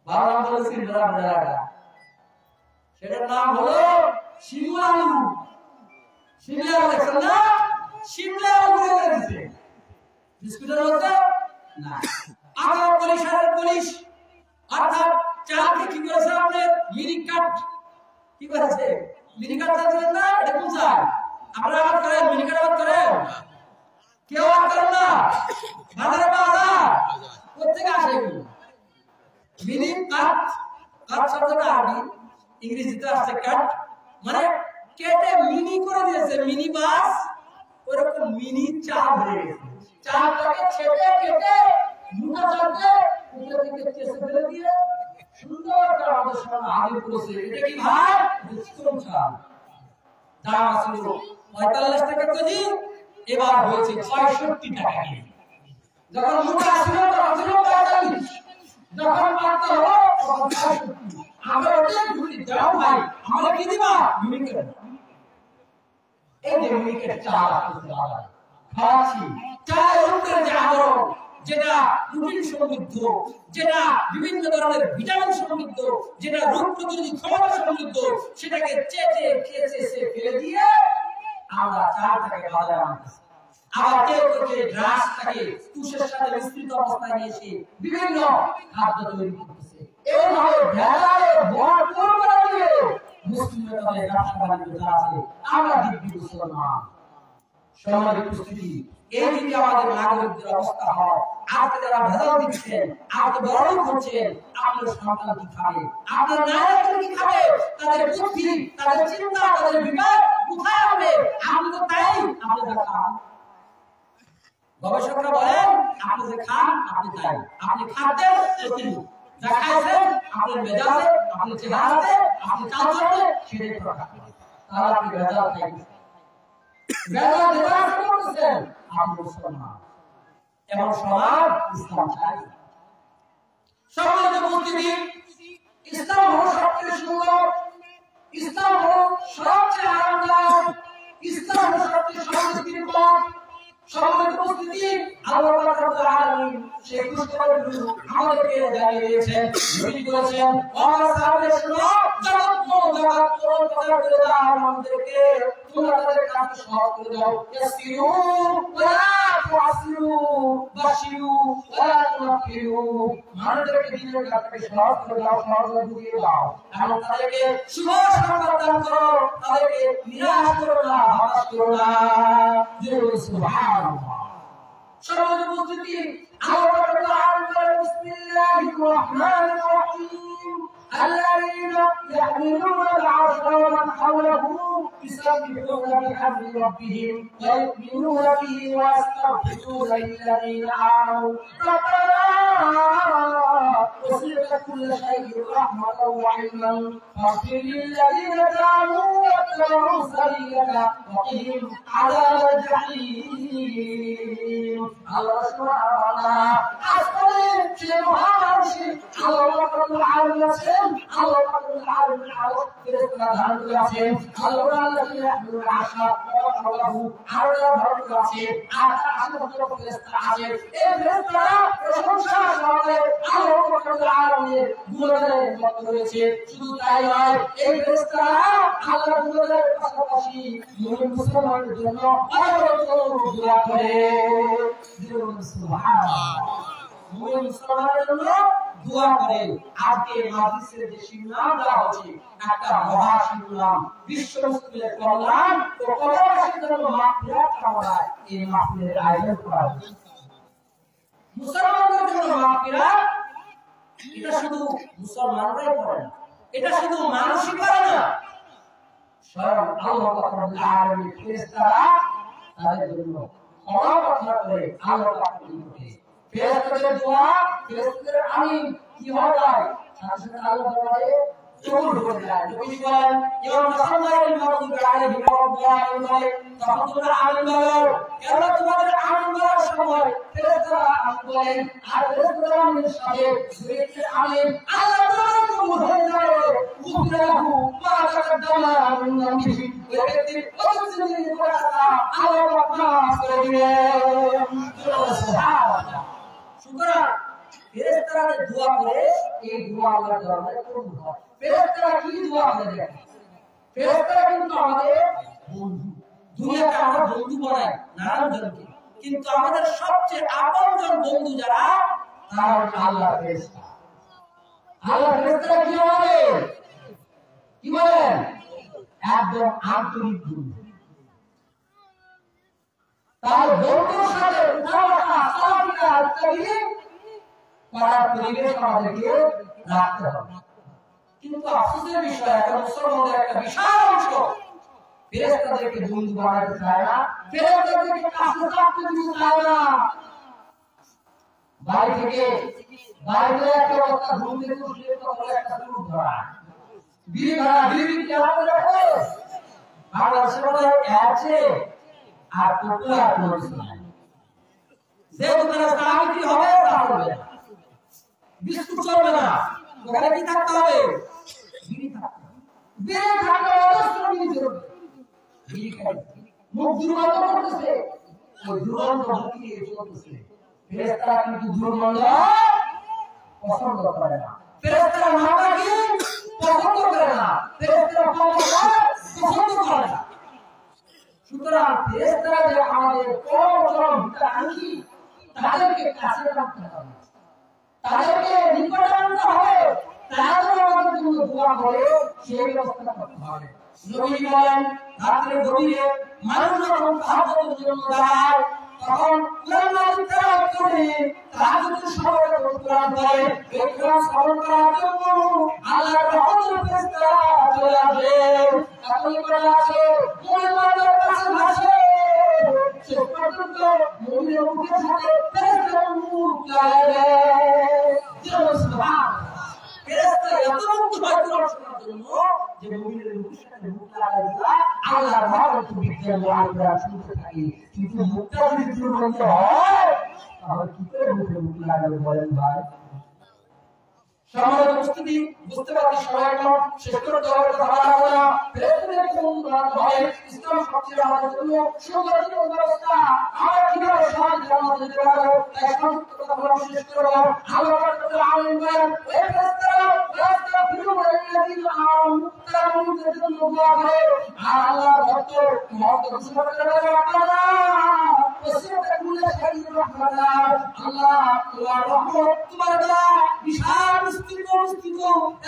বাবা বলেছিল বড় সেটার নাম হলো শিমলা আলু শিমলা আলু দেখছেন না শিমলা আলু বলে দিচ্ছে বিস্কুটের মধ্যে না আবার পুলিশ অর্থাৎ চালকে কি করেছে আপনি মিনিকাট কি করেছে মিনিকাট জানেন না এটা বুঝায় আমরা আবার করে মিনিকাট আবার করে কেউ আর করে না বাজারে বাজার কোথেকে আসে মিনিকাট কাট শব্দটা আরবি ইংরেজিতে আসছে কাট মানে কেটে মিনি করে দিয়েছে মিনি বাস ওরকম মিনি চাল হয়ে গেছে চালটাকে কেটে মোটা চালকে উপরে দিকে চেষ্টা করে দিয়ে সুন্দর করে আমাদের সামনে হাজির করেছে এটা কি ভাই বিস্কুট চাল দাম ছিল 45 টাকা কেজি এবার হয়েছে 65 টাকা কেজি যখন মোটা ছিল তখন ছিল 45 যখন পাতলা হলো তখন 65 আমরা ওটা ভুলি দাও ভাই আমরা কি দিবা মিনিকেট এই যে মিনিকেট চাল আছে খাচ্ছি চালের উপরে যে আবরণ যেটা প্রোটিন সমৃদ্ধ যেটা বিভিন্ন ধরনের ভিটামিন সমৃদ্ধ যেটা রোগ প্রতিরোধী ক্ষমতা সমৃদ্ধ সেটাকে চেটে খেয়ে ফেলে দিয়ে আমরা চালটাকে বাজারে আনতেছি আবার কেউ ড্রাসটাকে তুষের সাথে মিশ্রিত অবস্থায় নিয়ে এসে বিভিন্ন খাদ্য তৈরি করতেছে এইভাবে ভেজালে ভরপুর করে দিয়ে মুসলিমের দলে ব্যবসা বাণিজ্য যা আছে আমরা দিব্যি মুসলমান সম্মানিত উপস্থিতি এই দিকে আমাদের নাগরিকদের অবস্থা হয় আজকে যারা ভেজাল দিচ্ছেন আজকে বড় করছেন আপনার সন্তান কি খাবে আপনার নায়ক কি খাবে তাদের বুদ্ধি তাদের চিন্তা তাদের বিবেক কোথায় হবে আপনি তো তাই আপনি যা খান গবেষকরা বলেন আপনি যে খান আপনি তাই আপনি খাদ্যের প্রতিনিধি যা খাইছেন আপনার মেজাজে আপনার চেহারাতে আপনি চালচলনে সেটাই প্রকাশ করে তাহলে আপনি ভেজাল খাইছেন ভেজাল দেওয়া করতেছেন আপনি মুসলমান এবং সমাজ ইসলাম চাই সম্মানিত উপস্থিতি ইসলাম হলো সবচেয়ে সুন্দর ইসলাম হলো সবচেয়ে আরামদায়ক ইসলাম হলো সবচেয়ে শান্তির পথ সম্মানিত উপস্থিতি আল্লাহ রাব্বুল আলামিন সেই কুশলগুলো আমাদেরকে জানিয়ে দিয়েছেন নবী বলেছেন আমার সামনে শুনো জগৎ কথা বলে দাও আমাদেরকে তোমরা তাদের কাছে সহজ করে দাও ইয়াসিরু ওয়া তুআসিরু বাশিরু ওয়া তুনাফিরু মানুষদেরকে দিনের কাছে সহজ করে দাও সহজে বুঝিয়ে দাও এবং তাদেরকে শুভ সংবাদ দান করো তাদেরকে নিরাশ করো না হতাশ করো না সুবহানাল্লাহ সম্মানিত উপস্থিতি আল্লাহ রাব্বুল আলামিন বিসমিল্লাহির রহমানির রহিম الذين يحملون العرش ومن حوله يسبحون بحمد ربهم ويؤمنون به ويستغفرون للذين آمنوا ربنا وسعت كل شيء رحمة وعلما فاغفر للذين تابوا واتبعوا سبيلك وقهم عذاب الجحيم الله سبحانه وتعالى أسأل في محارشي الله رب العالمين الله رب العالمين فرسنا ধারণ করে আছেন আল্লাহ আল্লাযী ইয়াহমিলুল আরশা ওয়া হাওলাহু আরশা ধারণ করে আছে আর তার আশেপাশে ফেরেশতা আছে এই ফেরেশতারা প্রশংসা করে আল্লাহ রব্বুল আলামিনের গুণগানের মত রয়েছে শুধু তাই নয় এই ফেরেশতারা আল্লাহর গুণগানের পাশাপাশি মুমিন মুসলমানদের জন্য অনেক দোয়া করে সুবহানাল্লাহ মুমিন মুসলমানদের জন্য দোয়া করেন আজকে মাহফিলের যে শিরোনাম দেওয়া হচ্ছে একটা মহা শিরোনাম বিশ্ব মুসলিমের কল্যাণ ও কল্যাণের জন্য মাগফিরাত কামনায় এই মাহফিলের আয়োজন করা হয়েছে মুসলমানদের জন্য মাগফিরাত এটা শুধু মুসলমানরাই করে না এটা শুধু মানুষই করে না স্বয়ং আল্লাহ রাব্বুল আলামিন ফেরেশতারা তাদের জন্য ক্ষমা প্রার্থনা করে আল্লাহ পাকের নিকটে ফেরেশতাদের দোয়া ফেরেশতাদের আমিন কি হয় সাথে আল্লাহ দরবারে কবুল হয়ে যায় নবী বলেন ইমাম মুহাম্মদ আলাইহিস আমিন বলে তখন তোমরা আমিন বলো। কেননা তোমাদের আমিন বলার সময় ফেরেশতারা আমিন বলেন, আর ফেরেশতারা আমিনের সাথে জিবরিলের আমিন আল্লাহ তাআলা কবুল হয়ে যায়। গুফরাহু মা তাকাদ্দামা মিন যামবিহি, ওই ব্যক্তির অতীতের গুনাহটা আল্লাহ মাফ করে দিবেন। সুবহানাল্লাহ। সুতরাং ফেরেশতারা যে দোয়া করে এই দোয়া আল্লাহর দরবারে কবুল হয়। ফেরেশতারা কি দোয়া করে দেখেন, ফেরেশতারা কিন্তু আমাদের বন্ধু, দুনিয়াতে আমরা বন্ধু বানাই নানান জনকে, কিন্তু আমাদের সবচেয়ে আপনজন বন্ধু যারা তারা হচ্ছে আল্লাহর ফেরেশতা। আল্লাহর ফেরেশতারা কি বলে, কি বলেন, একদম আন্তরিক বন্ধু। তার বন্ধুর সাথে উঠাবসা চলাফেরা ইত্যাদি করার পরিবেশ আমাদেরকে রাখতে হবে। কিন্তু আফসোসের বিষয়, একটা মুসলমানদের একটা বিশাল অংশ ফেরেশতাদেরকে বন্ধু বানাতে চায় না, ফেরেশতাদেরকে কাছে থাকতে দিতে চায় না। বাড়ি থেকে একটা অবস্থা, ঘুম থেকে উঠলে তো বলে একটা চুপ ধরা, বিড়ি ধরা, বিড়ি চালাতে রাখে। বাংলাদেশের মধ্যে আছে আর পপুলার কোনো কিছু নাই। যে দোকানে চা বিক্রি হবে তা হবে না, বিস্কুট চলবে না, ওখানে কি থাকতে হবে, বিড়ি থাকতে হবে। বিড়ি থাকলে অবশ্যই বিড়ি চলবে। বিড়ি খাই মুখ দুর্গন্ধ করতেছে, ওই দুর্গন্ধ ঢুকিয়ে চলতেছে। ফেরেশতারা কিন্তু দুর্গন্ধ পছন্দ করে না, ফেরেশতারা নামাজি পছন্দ করে না, ফেরেশতারা পছন্দ করে না। সুতরাং ফেরেশতারা যে আমাদের পরম হিতাকাঙ্ক্ষী, তাদেরকে কাছে রাখতে হবে, তাদেরকে নিকটে আনতে হবে, তাদের আমাদের জন্য দোয়া করে সেই ব্যবস্থা করতে হবে। নবী বলেন, রাতের গভীরে মানুষ যখন তাহাজ্জুদের জন্য দাঁড়ায় তখন কোরআন তেলাওয়াত করে, তাহাজ্জুদের সময় যখন কোরআন পড়ে, এই কোরআন শ্রবণ করার জন্য আল্লাহর রহমতের ফেরেশতারা চলে আসে। এখনই করে আসে, মুমিনদের কাছে ভাসে, শেষ পর্যন্ত মুমিনের মুখের সাথে ফেরেশতার মুখ লাগে। সুবহানাল্লাহ। ফেরেশতারা এত মুখ হয় কোরআন শোনার জন্য যে মুমিনের মুখের সাথে মুখ লাগায় দিলা আল্লাহর রহমতের বিদ্যা আমরা শুনতে থাকি। কিন্তু মুখটা যদি দুর্গন্ধ হয় তাহলে কি করে মুখ লাগাবে বলেন ভাই? সম্মানিত উপস্থিতি, বুঝতে পারছি সময় কম, শেষ করতে হবে, কথা বলা হবে না। ফেরেশতাদেরকে বন্ধু বানাতে হবে। ইসলাম সবচেয়ে আমাদের জন্য সুন্দর জীবন ব্যবস্থা। আমরা কিভাবে সমাজ জান্নাত যেতে পারবো তাই সংক্ষিপ্ত কথা বলা শেষ করব। আল্লাহ রাব্বুল আলামিন বলেন, এই ফেরেশতারা ফিরু আল্লাযীনা আমানু, তারা মুমিনদের জন্য দোয়া করে। আর আল্লাহর ভক্ত মহৎ ঘোষণা করে বলে, আপনারা ওসিয়তে কুল্লে শাইইন রাহমাতাল্লাহ, আল্লাহ তোমার রহমত, তোমার দয়া বিশাল বিস্তৃত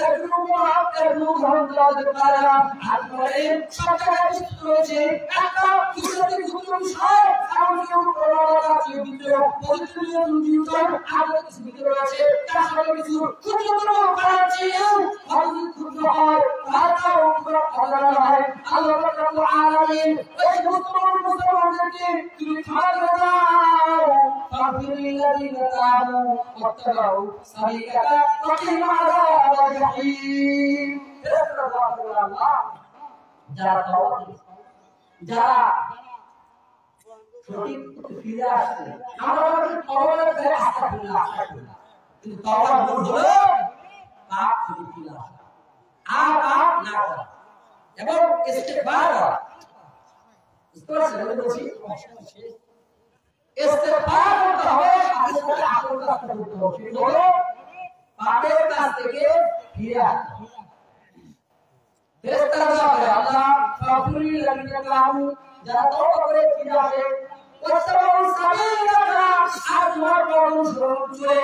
এরকম মহৎ এরকম গ্রহণ করা যেতে পারে না। আর পরে সব জায়গায় বিস্তৃত রয়েছে একটা খুশিতে ক্ষুদ্র বিষয়, এমন কেউ প্রবণতা আছে ভিতরে পবিত্রীয় জীবন আরো কিছু ভিতরে রয়েছে, তার সঙ্গে কিছু ক্ষুদ্রতর করার চেয়েও অতি ক্ষুদ্র হয়, তারটাও পুরো অজানা হয়। আল্লাহ রাব্বুল আলামিন এই মুসলমানদেরকে তুমি ক্ষমা করে দাও। ফাগফিরিল্লাযীনা তাবু ওয়াত্তাবাউ সাবিলাকা ওয়াকিহিম আযাবাল জাহিম। ফেরেশতারা দোয়া করে, আল্লাহ যারা তওবা করেছে, যারা সঠিক ফিরে আসছে, আমরা বলি তওবার করে আস্তাগফিরুল্লাহ, কিন্তু তওবার মূল হলো পাপ থেকে ফিরে আসা, আর পাপ না করা এবং ইস্তেগফার করা। ইস্তেগফার করতে হবে, সাথে সাথে আমল করতে হবে, সেটা হলো পাপের কাছ থেকে ফিরে আসা। ফেরেশতারা বলে, আল্লাহ ফাগফিরিল্লাযীনা তাবু, যারা তওবা করে ফিরে আসে, ওয়াত্তাবাউ সাবিলাকা, আর তোমার অনুসরণ করে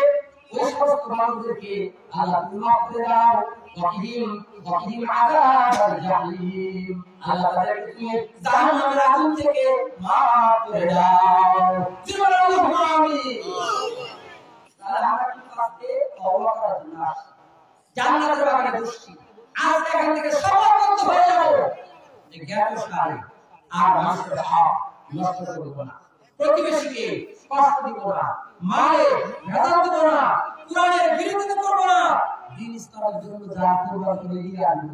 ওই সমস্ত মানুষদেরকে আল্লাহ তুমি মাফ করে দাও। ওয়াকিহিম আযাবাল জাহিম, আল্লাহ তাদেরকে তুমি জাহান্নামের আগুন থেকে মাফ করে দাও। আল্লাহুম্মা আমিন। তাহলে আমরা কি করতে তওবা করার জন্য আসি, জান্নাতের বাগানে বসছি। আজ এখান থেকে সমাবদ্ধ হয়ে যাব যে জ্ঞাতসারে আর মানুষের হক নষ্ট করব না, প্রতিবেশীকে কষ্ট দিব না, মারে ভেদান্ত করব না, কোরআনের বিরোধিতা করব না, দ্বীন ইসলামের জন্য যা কুরবান করে দিয়ে আনব।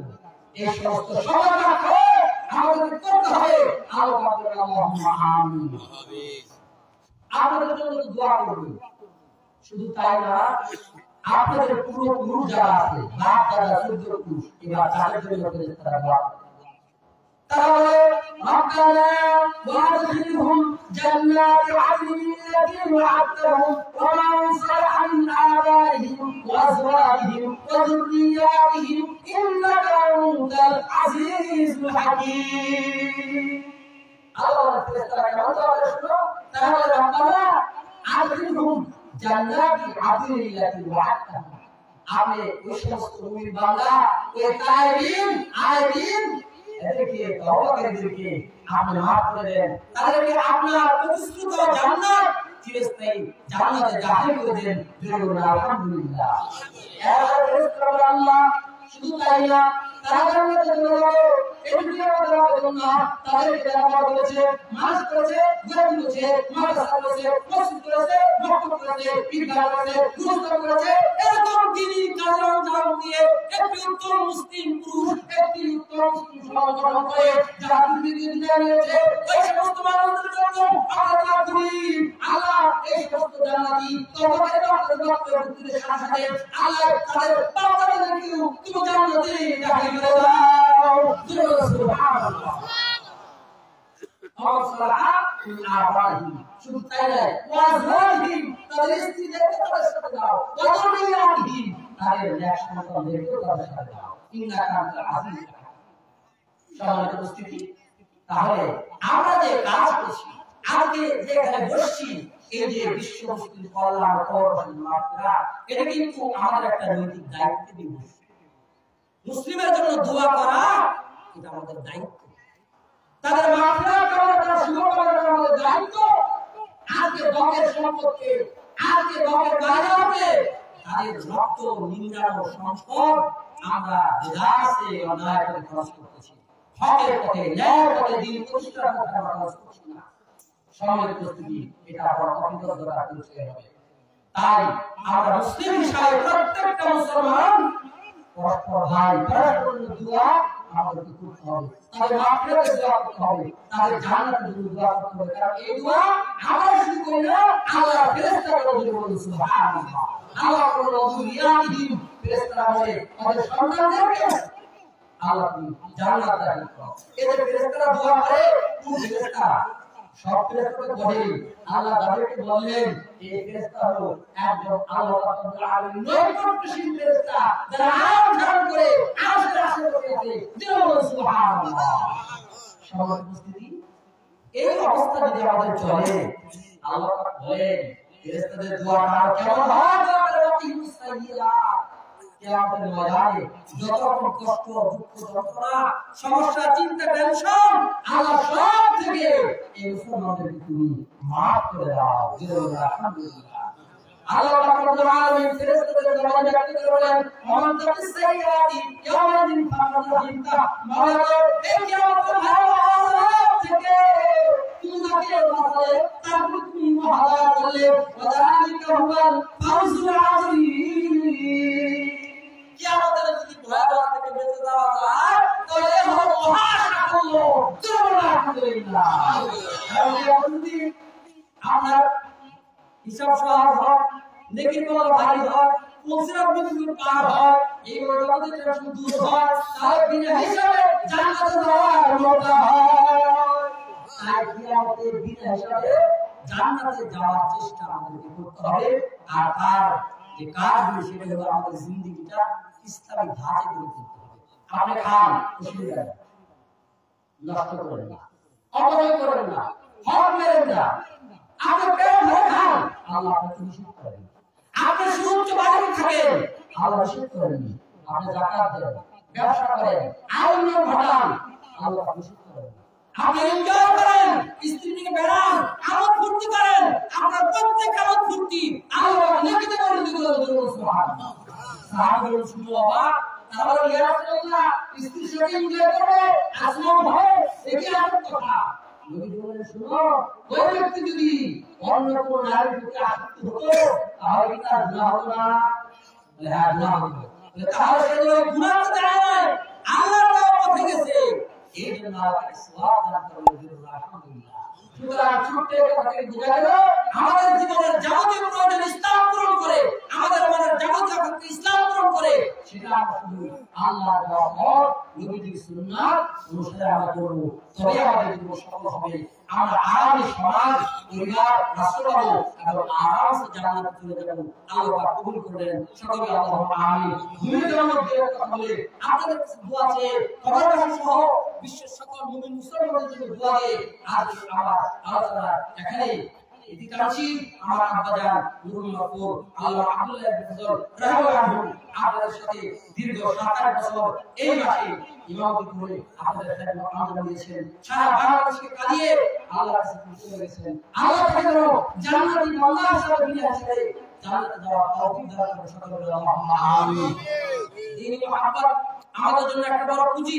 এই সমস্ত সমাধান আমাদের করতে হবে। আল্লাহ বলেন আল্লাহুম্মা আমিন। আপনাদের জন্য দোয়া করব। শুধু তাই না, আপনাদের পূর্বপুরুষ যারা আছে, বাপ দাদা পূর্বপুরুষ, এবার তাদের জন্য ফেরেশতারা দোয়া করে। তাহলে রব্বানা ওয়াদখিলহুম জান্নাতি আদনিন التي وعدتهم ومن صلح من آبائهم وأزواجهم وذرياتهم إنك أنت العزيز الحكيم। الله ফেরেশতারা কেমন দোয়া শুনো? তাহলে রব্বানা আদখিলহুম জান্নাতি আদনিন التي وعدتهم, আপনি ওই সমস্ত মুমিন বান্দা, ওই তাইবিন আইবিন এদেরকে তওবাকারীদেরকে আপনি মাফ করে দেন, তাদেরকে আপনার প্রতিশ্রুত জান্নাত চিরস্থায়ী জান্নাতে দাখিল করে দেন। বলুন আলহামদুলিল্লাহ। এবার ফেরেশতারা আল্লাহ শুধু তাই না, তারা জান্নাতে চলে গেল, এটুকু আমাদের না, তাদেরকে আমার বলেছে, মাস করেছে, গুনাহ করেছে, মাদ্রাসা করেছে, মসজিদ করেছে, মক্তব করেছে, ঈদগাহ করেছে, গুরুস্থান করেছে, এরকম দিনই কাজের নাম দিয়ে একটি উত্তম মুসলিম পুরুষ, একটি উত্তম মুসলিম সমাজ গঠন করে যারা পৃথিবীতে জানিয়েছে, ওই সমস্ত মানুষদের জন্য আমরা করি আল্লাহ এই সমস্ত জান্নাতি তোমাকে তোমাদের সাথে আল্লাহ তাদের বাচ্চাদেরকেও তুমি জান্নাতে দাখিল করে দাও। সুবহানাল্লাহ। শুধু তাই নয়, ওয়াজওয়াজিহিম, তাদের স্ত্রীদেরকে তাদের সাথে দাও, ওয়াজুরিয়াতিহিম, তাদের নেক সন্তানদেরকেও তাদের সাথে দাও। ইন্নাকা আনতাল আজিজুল হাকীম। সম্মানিত উপস্থিতি, তাহলে আমরা যে কাজ করছি, আজকে যে এখানে বসছি, এই যে বিশ্ব মুসলিম কল্যাণ কমিশন মাত্রা, এটা কিন্তু আমাদের একটা নৈতিক দায়িত্ব দিয়ে বসছি। মুসলিমের জন্য দোয়া করা এটা আমাদের দায়িত্ব, তাদের মাফিয়া করার জন্য শুভ করার আমাদের দায়িত্ব। আজকে বকের সম্পর্কে, আজকে বকের গায়ে তাদের রক্ত নিংড়ানো সম্পদ আমরা বিধাসে অন্যায় করে খরচ করতেছি, হকের পথে ন্যায়ের পথে দিন প্রতিষ্ঠার পথে আমরা খরচ করছি না। সম্মানিত উপস্থিতি, এটা বড় অভিজ্ঞতা করতে হবে। তাই আমরা মুসলিম হিসাবে প্রত্যেকটা মুসলমান পরস্পর ভাই পরস্পর দোয়া আমাদেরকে করতে হবে, তাদের মাফিয়াকে দোয়া করতে হবে, তাদের জান্নাতের জন্য দোয়া করতে হবে। কারণ এই দোয়া আমরা শুধু করি না, আল্লাহ ফেরেশতারা বলে বলেন সুবহানাল্লাহ। আল্লাহ বলেন ওয়াজুরিয়াতিহিম, ফেরেশতারা বলে আমাদের সন্তানদেরকে আল্লাহ তুমি জান্নাত দান করো। এদের ফেরেশতারা দোয়া করে, কোন ফেরেশতারা? সব ফেরেশতারা বলে আল্লাহ তাদেরকে বললেন এই ফেরেশতা হলো একজন আল্লাহ রাব্বুল আলামিন নৈকট্যশীল ফেরেশতা, যারা আরাম ধারণ করে আরশের আশেপাশে আছে। দিন সুবহানাল্লাহ। সম্মানিত উপস্থিতি, এই অবস্থা যদি আমাদের চলে, আল্লাহ পাক বলেন ফেরেশতাদের দোয়া আর কেমন হয়? কিয়ামতের ময়দানে যত রকম কষ্ট, দুঃখ, যন্ত্রণা, সমস্যা, চিন্তা, টেনশন, আল্লাহ সব থেকে এই মুসলমানদেরকে তুমি মাফ করে দাও। আলহামদুলিল্লাহ। আল্লাহ রাব্বুল আলামিন ফেরেশতাদের দরবারে ডাকতে বলেন, "ওমান তাকিস সাইয়াতি ইয়াওমাদিন ফাকাদ রাহিমতা।" মাওলানা, এই কিয়ামতের ভয়াবহ থেকে তুমি তাকে বাঁচালে, তারপর তুমি মহাদয়া করলে, ওয়াদালিকা হুয়াল ফাউজুল আযীম। কিয়ামতের যদি ভয়াবহ থেকে বেঁচে যাওয়া যায়, তাহলে হলো মহা সাফল্য। আলহামদুলিল্লাহ। আপনার হিসাব সহজ হয়, নেকির কলম ভারী হয়, পৌঁছার মৃত্যুর পার হয়, এইগুলো আমাদের টেনশন দূর হয়, তাহলে বিনা হিসাবে জান্নাতে যাওয়ার মতো হয়। তাই কিয়ামতের বিনা হিসাবে জান্নাতে যাওয়ার চেষ্টা আমাদেরকে করতে হবে। আর তার যে কাজগুলো, সেটা হলো আমাদের জিন্দেগিটা ইসলামী ধাঁচে করে তুলতে হবে। আপনি খান, অসুবিধা নেই, নষ্ট করেন না, অপচয় করেন না, হক মেরেন না, আপনি পেট ভরে খান, আল্লাহ আপনাকে নিষেধ করেন। আপনি সুউচ্চ বাড়ি থাকেন, আল্লাহ নিষেধ করেন। আপনি যাকাত দেন, ব্যবসা করেন, আয় নিয়ম ঘটান, আল্লাহ নিষেধ করেন। আপনি এনজয় করেন, স্ত্রী নিয়ে বেড়ান, আমোদ ফুর্তি করেন, আপনার প্রত্যেক আমোদ ফুর্তি আল্লাহ নেকিতে পরিণত করে দেবেন। সুবহানাল্লাহ। সাহাবাগণ শুনে অবাক, তারা বললেন, ইয়া রাসূলুল্লাহ, স্ত্রীর সাথে এনজয় করবে, আসমান হয়, এটি আমার কথা। নবী বলেন, শুনো, ওই ব্যক্তি যদি অন্য কোন নারীর প্রতি আসক্ত হতো, তাহলে কি তার গুনাহ হতো না? হ্যাঁ, গুনাহ হতো। তাহলে সে গুনাহ তো যায় না, আল্লাহর পথে গেছে, এই জন্য আল্লাহ ইসলাম দান করলেন আলহামদুলিল্লাহ। সুতরাং ছোট্ট একটা থেকে বোঝা গেল আমাদের জীবনের যাবতীয় প্রয়োজন ইসলাম পূরণ করে, আমাদের মনের যাবতীয় আকাঙ্ক্ষা ইসলাম পূরণ করে, সেটা আমরা শুধু আল্লাহর দেওয়া পথ নবীজির সুন্নাত অনুসারে আমরা করব, তবে আমাদের জীবন সফল হবে। আমরা আরামে সমাজ, পরিবার, রাষ্ট্র পাবো এবং আরামসে জান্নাতে চলে যাব। আল্লাহ পাক কবুল করলেন। সকলে আল্লাহুম্মা আমিন। ভূমির জন্য কথা বলে আপনাদের কাছে দোয়া চেয়ে কবরবাসী সহ বিশ্বের সকল মুমিন মুসলমানদের জন্য দোয়া দিয়ে আজ আমার আলোচনা এখানে ইতি টানছি। আমার আব্বাজান নুরুল মাহফুজ আল্লাহ আব্দুল্লাহ ইবনে ফজল রাহিমাহুল্লাহ আপনাদের সাথে দীর্ঘ 7-8 বছর এই মাসে ইমামতি করে আপনাদের খেদমত আঞ্জাম দিয়েছেন। সারা বাংলাদেশকে কাঁদিয়ে আল্লাহর কাছে পৌঁছে গেছেন। আল্লাহ তাআলা জান্নাতি বান্দা হিসেবে দুনিয়া ছেড়ে জান্নাতে যাওয়ার তৌফিক দান করুন। সকলে আল্লাহুম্মা আমিন। দ্বীনি মুহাব্বত আমাদের জন্য একটা বড় পুঁজি,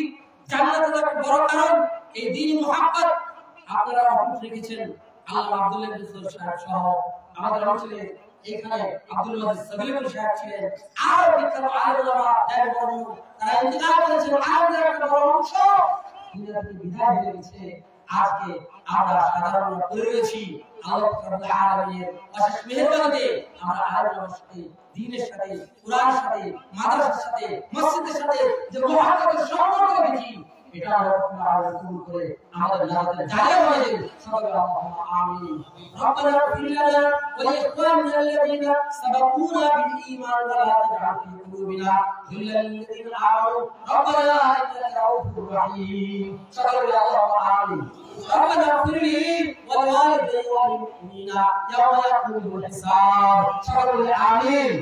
জান্নাতের একটা বড় কারণ। এই দ্বীনি মুহাব্বত আপনারা অটুট রেখেছেন। আল্লাহ আব্দুল্লাহ ইবনে ফজল সাহেব সহ আমাদের অঞ্চলে এখানে আব্দুল ওয়াজিদ সাবিলি সাহেব ছিলেন। আর বিখ্যাত আলেম ওলামা যারা বড় তারা ইন্তেকাল করেছেন। আমাদের একটা বড় অংশ দুনিয়া থেকে বিদায় হয়ে গেছে। আজকে আমরা সাধারণ পরিবেশী আল্লাহ রাব্বুল আলামিনের অশেষ মেহেরবানিতে আমরা আলেমের সাথে, দ্বীনের সাথে, কুরআনের সাথে, মাদ্রাসার সাথে, মসজিদের সাথে যে মহব্বতের সম্পর্ক রেখেছি, এটা আল্লাহ কবুল করে আমাদের জান্নাতের জায়গা করে দেন। সকলে আল্লাহুম্মা আমিন। রব্বানা ইগফির লানা ওয়া লিইখওয়ানিনা আল্লাযীনা সাবাকুনা বিল ঈমান ওয়া লা তাজআল ফী কুলুবিনা গিল্লাল লিল্লাযীনা আমানু রব্বানা ইন্নাকা রাউফুর রাহিম। সকলে আল্লাহুম্মা আমিন। রব্বানা ইগফির লি ওয়া লিওয়ালিদাইয়া ওয়াল মুমিনিনা ইয়াওমা ইয়াকুমুল হিসাব। সকলে আমিন।